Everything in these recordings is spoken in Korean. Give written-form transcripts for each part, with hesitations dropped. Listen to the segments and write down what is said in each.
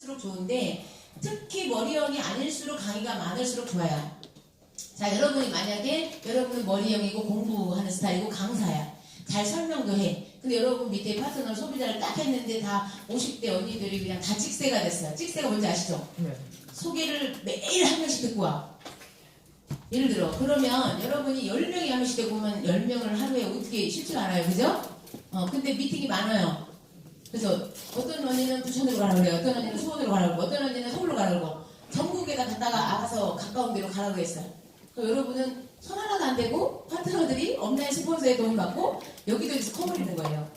많을수록 좋은데 특히 머리형이 아닐수록 강의가 많을수록 좋아요. 자, 여러분이 만약에 여러분은 머리형이고 공부하는 스타일이고 강사야. 잘 설명도 해. 근데 여러분 밑에 파트너 소비자를 딱 했는데 다 50대 언니들이 그냥 다 찍새가 됐어요. 찍새가 뭔지 아시죠? 네. 소개를 매일 한 명씩 듣고 와. 예를 들어 그러면 여러분이 10명이 한 명씩 되고 오면 10명을 하루에 어떻게 쉽지가 않아요. 그죠? 근데 미팅이 많아요. 그래서 어떤 언니는 부천으로 가라고 그래요. 어떤 언니는 수원으로 가라고 그러고 어떤 언니는 서울로 가라고 그러고 전국에다 갔다가 알아서 가까운 데로 가라고 했어요. 그럼 여러분은 손 하나도 안 대고 파트너들이 온라인 스폰서에 도움 받고 여기저기서 커버리는 거예요.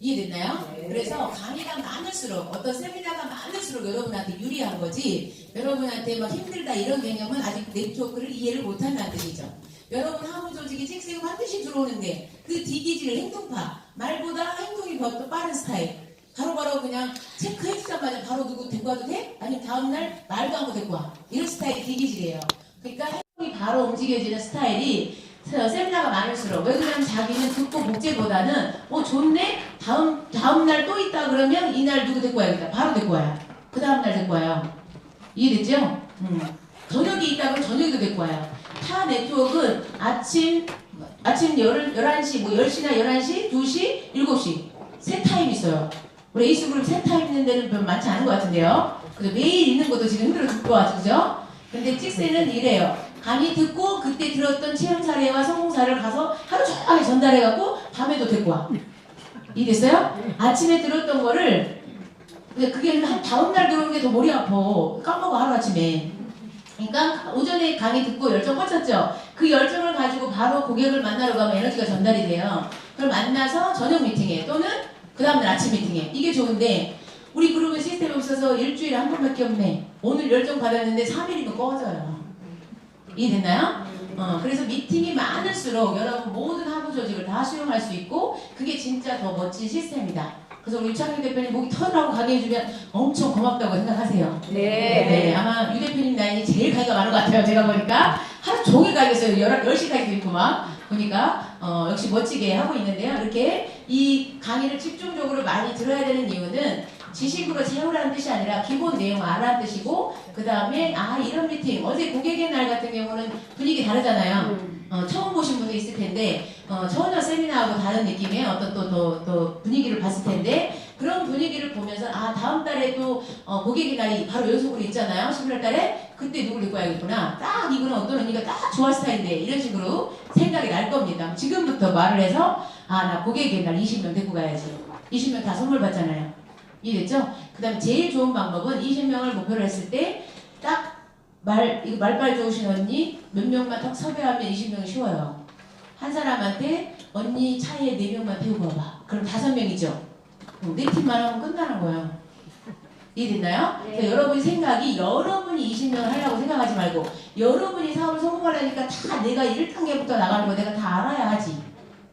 이해됐나요? 네. 그래서 강의가 많을수록 어떤 세미나가 많을수록 여러분한테 유리한 거지 여러분한테 막 힘들다 이런 개념은 아직 네트워크를 이해를 못한다는 뜻이죠. 여러분 하부 조직이 찍새고 반드시 들어오는데 그 디기질 행동파 말보다 행동이 더 빠른 스타일 바로바로 그냥 체크해주자마자 바로 누구 데리고 와도 돼? 아니면 다음날 말도 안 하고 데리고 와 이런 스타일이 디기질이에요. 그러니까 행동이 바로 움직여지는 스타일이 세미나가 많을수록 왜 그러냐면 자기는 듣고 복제보다는 좋네? 다음날 또 있다 그러면 이날 누구 데리고 와야겠다 바로 데리고 와요. 그 다음날 데리고 와요. 이해됐죠? 저녁이 있다 그러면 저녁에도 데리고 와요. 타 네트워크는 아침 11시, 10시나 11시, 2시, 7시 세 타임 있어요. 우리 에이스그룹 세 타임 있는 데는 별로 많지 않은 것 같은데요. 그래서 매일 있는 것도 지금 힘들어 죽고 와, 그죠? 근데 찍새는 이래요. 강의 듣고 그때 들었던 체험 사례와 성공 사례를 가서 하루 종일 전달해갖고 밤에도 데리고 와. 이해됐어요? 아침에 들었던 거를 그게 한 다음날 들어오는 게 더 머리 아파. 까먹어 하루아침에. 그러니까 오전에 강의 듣고 열정 뻗쳤죠. 그 열정을 가지고 바로 고객을 만나러 가면 에너지가 전달이 돼요. 그걸 만나서 저녁 미팅에 또는 그 다음날 아침 미팅에 이게 좋은데 우리 그룹은 시스템이 없어서 일주일에 한 번밖에 없네. 오늘 열정 받았는데 3일이면 꺼져요. 이해됐나요? 그래서 미팅이 많을수록 여러분 모든 하부 조직을 다 수용할 수 있고 그게 진짜 더 멋진 시스템이다. 그래서 우리 유창희 대표님 목이 털나고 강의해주면 엄청 고맙다고 생각하세요. 네. 아마 유 대표님 라인이 제일 강의가 많은 것 같아요. 제가 보니까 하루 종일 강의했어요. 10시까지도 있고 막 보니까 역시 멋지게 하고 있는데요. 이렇게 이 강의를 집중적으로 많이 들어야 되는 이유는 지식으로 채우라는 뜻이 아니라 기본 내용 알아라는 뜻이고 그 다음에 이런 미팅 어제 고객의 날 같은 경우는 분위기 다르잖아요. 처음 보신 분도 있을 텐데 전혀 세미나하고 다른 느낌의 어떤 또 분위기를 봤을 텐데 그런 분위기를 보면서 다음 달에 또 고객의 날이 바로 연속으로 있잖아요. 11월 달에 그때 누굴 데리고 와야겠구나. 딱 이거는 어떤 언니가 딱 좋아할 스타일인데 이런 식으로 생각이 날 겁니다. 지금부터 말을 해서 나 고객의 날 20명 데리고 가야지. 20명 다 선물 받잖아요. 이해됐죠? 그 다음에 제일 좋은 방법은 20명을 목표로 했을 때 딱 말빨 좋으신 언니 몇 명만 딱 섭외하면 20명이 쉬워요. 한 사람한테 언니 차에 4명만 태우고 와봐. 그럼 5명이죠. 4팀만 하면 끝나는 거예요. 이해됐나요? 네. 그래서 여러분이 생각이 여러분이 20명을 하려고 생각하지 말고 여러분이 사업을 성공하려니까 다 내가 1단계부터 나가는 거 내가 다 알아야 하지.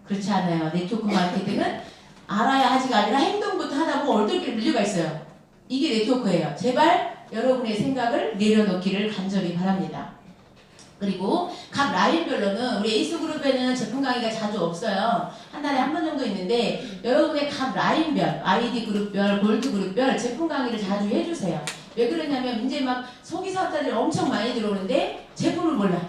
그렇지 않아요. 네트워크 마케팅은 알아야 하지가 아니라 행동부터 하다 보면 얼떨결에 밀려가 있어요. 이게 네트워크예요. 제발 여러분의 생각을 내려놓기를 간절히 바랍니다. 그리고 각 라인별로는 우리 에이스그룹에는 제품 강의가 자주 없어요. 한 달에 한 번 정도 있는데 여러분의 각 라인별, ID 그룹별, 골드 그룹별 제품 강의를 자주 해주세요. 왜 그러냐면 이제 막 소기 사업자들이 엄청 많이 들어오는데 제품을 몰라.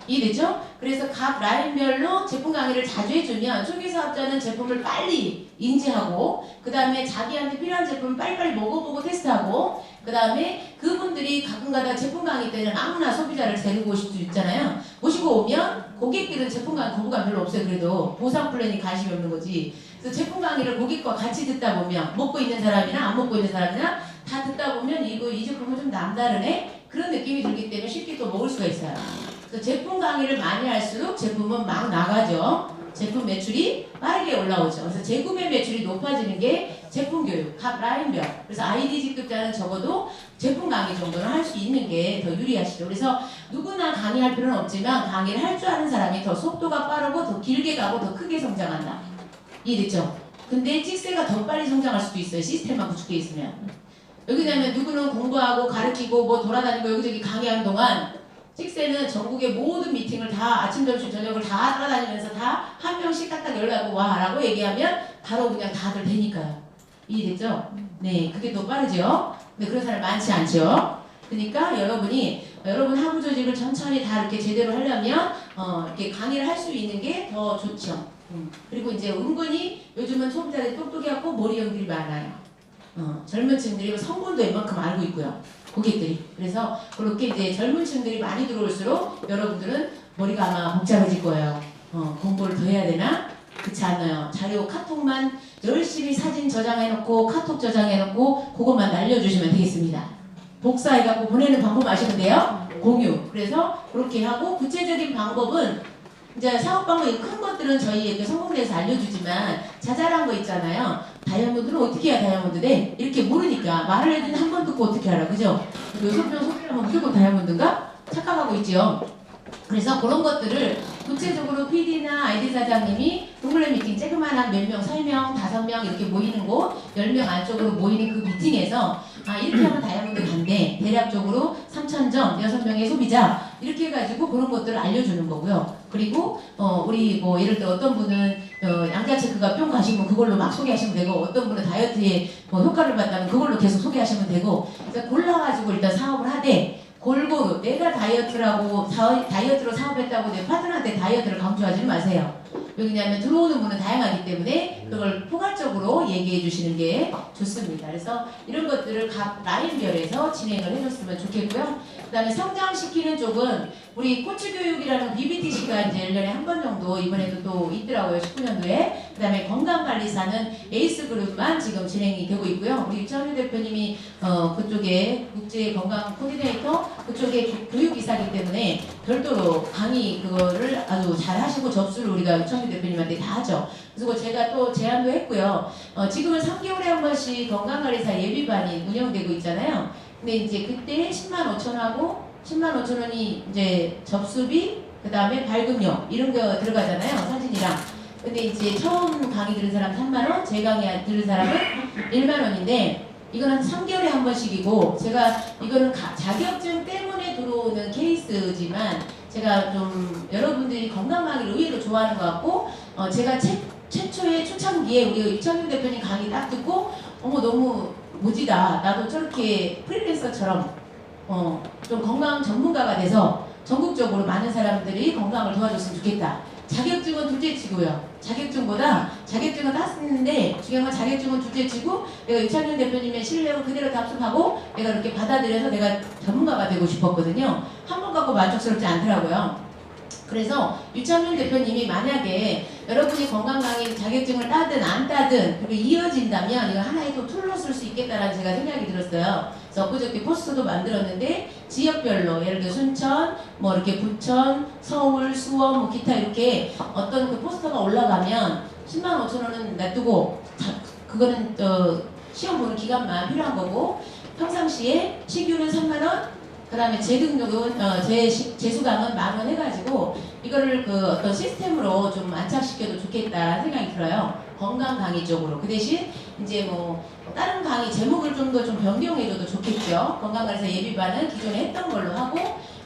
이해됐죠? 그래서 각 라인별로 제품 강의를 자주 해주면 초기 사업자는 제품을 빨리 인지하고 그 다음에 자기한테 필요한 제품을 빨리빨리 먹어보고 테스트하고 그 다음에 그분들이 가끔가다 제품 강의 때는 아무나 소비자를 데리고 오실 수 있잖아요. 모시고 오면 고객들은 제품 강의 거부감 별로 없어요. 그래도 보상 플랜이 관심이 없는 거지. 그래서 제품 강의를 고객과 같이 듣다 보면 먹고 있는 사람이나 안 먹고 있는 사람이나 다 듣다 보면 이 제품은 좀 남다르네? 그런 느낌이 들기 때문에 쉽게 또 먹을 수가 있어요. 그래서 제품 강의를 많이 할수록 제품은 막 나가죠. 제품 매출이 빠르게 올라오죠. 그래서 재구매 매출이 높아지는 게 제품 교육, 각 라인별. 그래서 IDG급자는 적어도 제품 강의 정도는 할 수 있는 게 더 유리하시죠. 그래서 누구나 강의할 필요는 없지만 강의를 할 줄 아는 사람이 더 속도가 빠르고 더 길게 가고 더 크게 성장한다. 이해됐죠? 근데 찍새가 더 빨리 성장할 수도 있어요. 시스템만 구축되어 있으면. 왜냐면 누구는 공부하고 가르치고 뭐 돌아다니고 여기저기 강의하는 동안 찍새는 전국의 모든 미팅을 다 아침, 점심, 저녁을 다 따라다니면서 다 한 명씩 딱딱 연락하고 와 라고 얘기하면 바로 그냥 다들 되니까요. 이해됐죠? 네, 그게 더 빠르죠? 근데 그런 사람 많지 않죠. 그러니까 여러분 하부 조직을 천천히 다 이렇게 제대로 하려면 이렇게 강의를 할 수 있는 게 더 좋죠. 그리고 이제 은근히 요즘은 초보자들이 똑똑해갖고 머리형들이 많아요. 젊은 층들이 성분도 웬만큼 알고 있고요. 고객들이. 그래서 그렇게 이제 젊은 층들이 많이 들어올수록 여러분들은 머리가 아마 복잡해질 거예요. 공부를 더 해야 되나? 그렇지 않아요. 자료 카톡만 열심히 사진 저장해놓고 카톡 저장해놓고 그것만 날려주시면 되겠습니다. 복사해갖고 보내는 방법 아시면 돼요? 공유. 그래서 그렇게 하고 구체적인 방법은 이제 사업 방법이 큰 것들은 저희에게 성공대에서 알려주지만 자잘한 거 있잖아요. 다이아몬드는 어떻게 해야 다이아몬드 돼? 이렇게 모르니까 말을 해도 한 번 듣고 어떻게 알아? 그죠? 6명 소개를 하면 무조건 다이아몬드인가? 착각하고 있죠. 그래서 그런 것들을 구체적으로 PD나 ID 사장님이 동글레 미팅 쬐그만한 몇 명, 3명, 5명 이렇게 모이는 곳 10명 안쪽으로 모이는 그 미팅에서 이렇게 하면 다이아몬드 간대. 대략적으로 3,000점, 6명의 소비자 이렇게 해가지고 그런 것들을 알려주는 거고요. 그리고 우리 뭐 예를 들어 어떤 분은 양자체크가 뿅 가시면 그걸로 막 소개하시면 되고 어떤 분은 다이어트에 뭐 효과를 봤다면 그걸로 계속 소개하시면 되고 그래서 골라가지고 일단 사업을 하되 골고루 내가 다이어트로 사업했다고 내 파트너한테 다이어트를 강조하지는 마세요. 왜냐하면 들어오는 분은 다양하기 때문에 그걸 포괄적으로 얘기해 주시는 게 좋습니다. 그래서 이런 것들을 각 라인별에서 진행을 해줬으면 좋겠고요. 그 다음에 성장시키는 쪽은 우리 코치교육이라는 BBTC가 이제 1년에 한 번 정도 이번에도 또 있더라고요. 19년도에. 그 다음에 건강관리사는 에이스그룹만 지금 진행이 되고 있고요. 우리 유창윤 대표님이 그쪽에 국제건강 코디네이터 그쪽에 교육이사이기 때문에 별도로 강의 그거를 아주 잘 하시고 접수를 우리가 유창윤 대표님한테 다 하죠. 그리고 제가 또 제안도 했고요. 지금은 3개월에 한 번씩 건강관리사 예비반이 운영되고 있잖아요. 근데 이제 그때 10만 5천하고 10만 5천 원이 이제 접수비, 그 다음에 발급료 이런 거 들어가잖아요. 사진이랑. 근데 이제 처음 강의 들은 사람 3만 원, 제 강의 들은 사람은 1만 원인데 이건 한 3개월에 한 번씩이고 제가 이거는 자격증 때문에 들어오는 케이스지만 제가 좀 여러분들이 건강 강의를 의외로 좋아하는 것 같고 제가 최초의 초창기에 우리 이창윤 대표님 강의 딱 듣고 너무 멋지다. 나도 저렇게 프리랜서처럼 좀 건강 전문가가 돼서 전국적으로 많은 사람들이 건강을 도와줬으면 좋겠다. 자격증은 둘째치고요. 자격증은 땄는데 중요한 건 자격증은 둘째치고 내가 유창윤 대표님의 신뢰를 그대로 답습하고 내가 이렇게 받아들여서 내가 전문가가 되고 싶었거든요. 한 번 갖고 만족스럽지 않더라고요. 그래서 유창윤 대표님이 만약에 여러분이 건강 강의 자격증을 따든 안 따든 그리고 이어진다면 이거 하나의 또 툴로 쓸 수 있겠다라는 제가 생각이 들었어요. 그래서 엊그저께 포스터도 만들었는데 지역별로 예를 들어 순천, 뭐 이렇게 부천, 서울, 수원, 뭐 기타 이렇게 어떤 그 포스터가 올라가면 10만 5천 원은 놔두고 그거는 시험 보는 기간만 필요한 거고 평상시에 식유는 3만 원 그 다음에 재등록은 재수강은 10,000원 해가지고 이거를 그 어떤 시스템으로 좀 안착시켜도 좋겠다 생각이 들어요. 건강 강의 쪽으로. 그 대신 이제 뭐 다른 강의 제목을 좀 더 좀 변경해줘도 좋겠죠. 건강관리사 예비반은 기존에 했던 걸로 하고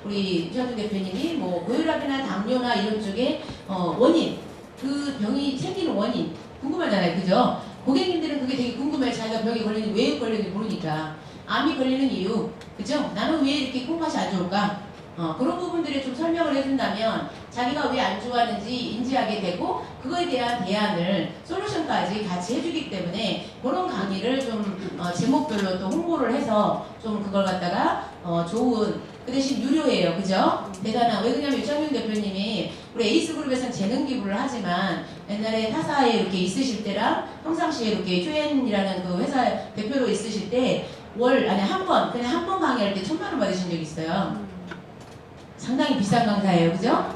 우리 유창윤 대표님이 뭐 고혈압이나 당뇨나 이런 쪽에 원인 그 병이 생기는 원인 궁금하잖아요. 그죠? 고객님들은 그게 되게 궁금해요. 자기가 병이 걸리는지 왜 걸리는지 모르니까. 암이 걸리는 이유, 그죠? 나는 왜 이렇게 콩팥이 안 좋을까? 그런 부분들을 좀 설명을 해준다면 자기가 왜 안 좋아하는지 인지하게 되고 그거에 대한 대안을 솔루션까지 같이 해주기 때문에 그런 강의를 좀 제목별로 또 홍보를 해서 좀 그걸 갖다가 좋은 그 대신 유료예요, 그죠? 대단한 왜 그러냐면 유창윤 대표님이 우리 에이스그룹에서는 재능 기부를 하지만 옛날에 타사에 이렇게 있으실 때랑 평상시에 이렇게 휴엔이라는 그 회사 대표로 있으실 때 그냥 한 번 강의할 때 1,000만 원 받으신 적이 있어요. 상당히 비싼 강사예요, 그죠?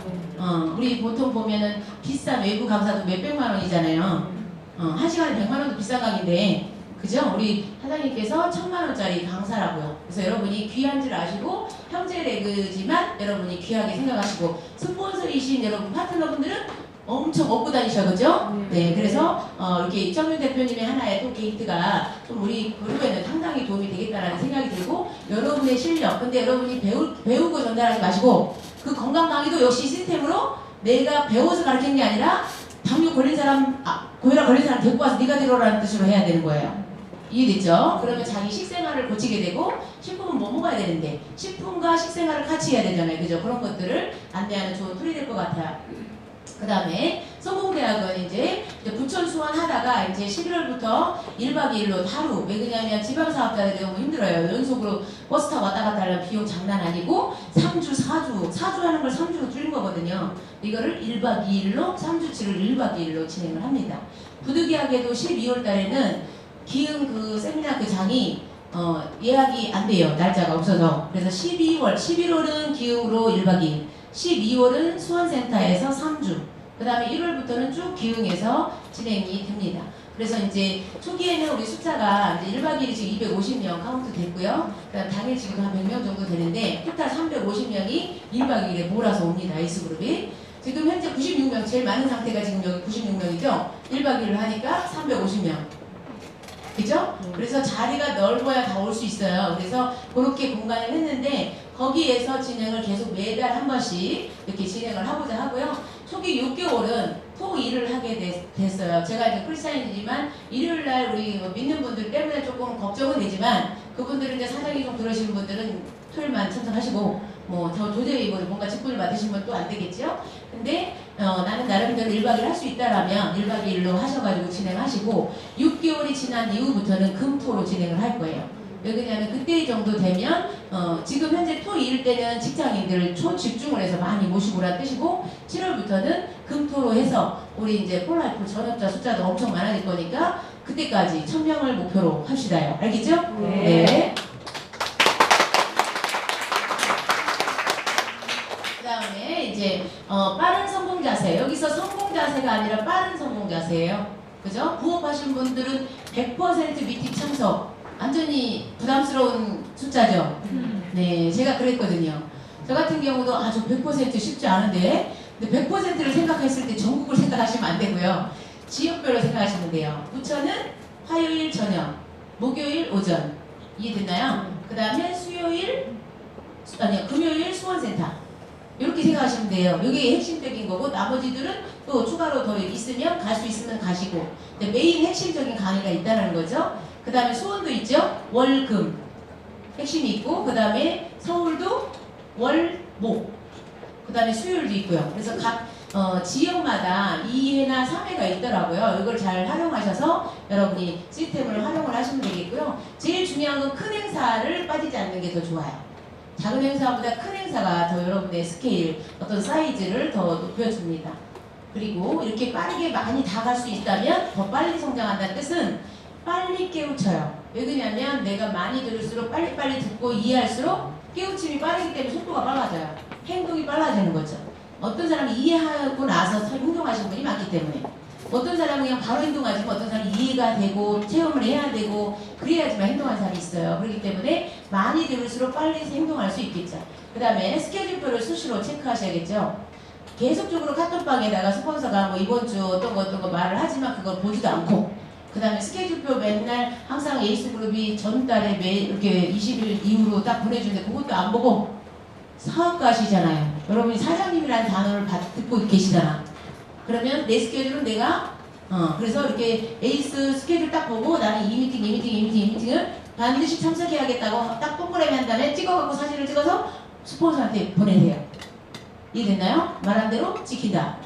우리 보통 보면은 비싼 외부 강사도 몇백만 원이잖아요. 한 시간에 100만 원도 비싼 강의인데, 그죠? 우리 사장님께서 1,000만 원짜리 강사라고요. 그래서 여러분이 귀한 줄 아시고 형제 레그지만 여러분이 귀하게 생각하시고 스폰서이신 여러분 파트너분들은 엄청 얻고 다니셔, 그죠? 네, 그래서 이렇게 이창윤 대표님의 하나의 또 게이트가 좀 우리 그룹에는 상당히 도움이 되겠다라는 생각이 들고 여러분의 실력, 근데 여러분이 배우고 전달하지 마시고 그 건강 강의도 역시 시스템으로 내가 배워서 가르치는 게 아니라 당뇨 걸린 사람, 고혈압 걸린 사람 데리고 와서 네가 들어라는 뜻으로 해야 되는 거예요. 이해됐죠? 그러면 자기 식생활을 고치게 되고 식품은 뭐 먹어야 되는데 식품과 식생활을 같이 해야 되잖아요. 그죠? 그런 것들을 안내하는 좋은 툴이 될 것 같아요. 그 다음에 성공대학은 이제 부천 수원 하다가 이제 11월부터 1박 2일로 하루, 왜 그러냐면 지방사업자들이 너무 힘들어요. 연속으로 버스 타고 왔다 갔다 하려면 비용 장난 아니고 3주, 4주 하는 걸 3주로 줄인 거거든요. 이거를 1박 2일로 3주치를 1박 2일로 진행을 합니다. 부득이하게도 12월 달에는 기흥 그 세미나 그 장이 예약이 안 돼요. 날짜가 없어서. 그래서 11월은 기흥으로 1박 2일, 12월은 수원센터에서 3주, 그 다음에 1월부터는 쭉 기흥에서 진행이 됩니다. 그래서 이제 초기에는 우리 숫자가 이제 1박 2일이 지금 250명 카운트 됐고요. 그다음 당일 지금 한 100명 정도 되는데 토탈 350명이 1박 2일에 몰아서 옵니다. S그룹이. 지금 현재 96명, 제일 많은 상태가 지금 여기 96명이죠. 1박 2일을 하니까 350명. 그죠? 그래서 자리가 넓어야 다 올 수 있어요. 그래서 그렇게 공간을 했는데 거기에서 진행을 계속 매달 한 번씩 이렇게 진행을 하고자 하고요. 초기 6개월은 토 일을 하게 됐어요. 제가 이제 크리스찬이지만 일요일날 우리 믿는 분들 때문에 조금 걱정은 되지만 그분들은 이제 사정이 좀 그러시는 분들은 토요일만 참석하시고 뭐 도저히 뭐 뭔가 직분을 맡으시면 또 안 되겠죠. 근데 나는 나름대로 1박 2일 할 수 있다라면 1박 2일로 하셔가지고 진행하시고 6개월이 지난 이후부터는 금토로 진행을 할 거예요. 왜 그러냐면 그때 정도 되면 지금 현재 토 2일 때는 직장인들을 초집중을 해서 많이 모시고 오라는 뜻이고 7월부터는 금토로 해서 우리 이제 폴라이프 전업자 숫자도 엄청 많아질 거니까 그때까지 1000명을 목표로 합시다요. 알겠죠? 네. 그다음에 이제 빠른 성공 자세. 여기서 성공 자세가 아니라 빠른 성공 자세예요. 그죠? 부업하신 분들은 100% 미팅 참석. 완전히 부담스러운 숫자죠. 네, 제가 그랬거든요. 저 같은 경우도 저 100% 쉽지 않은데, 근데 100%를 생각했을 때 전국을 생각하시면 안 되고요. 지역별로 생각하시면 돼요. 부천은 화요일 저녁, 목요일 오전. 이해됐나요? 그 다음에 금요일 수원센터. 이렇게 생각하시면 돼요. 이게 핵심적인 거고 나머지들은 또 추가로 더 있으면 갈 수 있으면 가시고 메인 핵심적인 강의가 있다는 거죠. 그 다음에 수원도 있죠. 월, 금 핵심이 있고 그 다음에 서울도 월, 목 그 다음에 수요일도 있고요. 그래서 각 지역마다 2회나 3회가 있더라고요. 이걸 잘 활용하셔서 여러분이 시스템을 활용을 하시면 되겠고요. 제일 중요한 건 큰 행사를 빠지지 않는 게 더 좋아요. 작은 행사보다 큰 행사가 더 여러분의 스케일, 어떤 사이즈를 더 높여줍니다. 그리고 이렇게 빠르게 많이 다 갈 수 있다면 더 빨리 성장한다는 뜻은 빨리 깨우쳐요. 왜 그러냐면 내가 많이 들을수록 빨리빨리 듣고 이해할수록 깨우침이 빠르기 때문에 속도가 빨라져요. 행동이 빨라지는 거죠. 어떤 사람이 이해하고 나서 행동하시는 분이 많기 때문에 어떤 사람은 그냥 바로 행동하지만 어떤 사람은 이해가 되고 체험을 해야 되고 그래야지만 행동하는 사람이 있어요. 그렇기 때문에 많이 들을수록 빨리 행동할 수 있겠죠. 그 다음에 스케줄표를 수시로 체크하셔야겠죠. 계속적으로 카톡방에다가 스폰서가 뭐 이번 주 어떤 거 말을 하지만 그걸 보지도 않고 그 다음에 스케줄표 맨날 항상 에이스그룹이 전달에 매일 이렇게 20일 이후로 딱 보내주는데 그것도 안 보고 사업가시잖아요. 여러분이 사장님이라는 단어를 듣고 계시잖아. 그러면 내 스케줄은 내가 그래서 이렇게 에이스 스케줄 딱 보고 나는 이 미팅을 반드시 참석해야겠다고 딱 동그라미 한 다음에 찍어갖고 사진을 찍어서 스폰서한테 보내세요. 이해됐나요? 말한 대로 지킨다.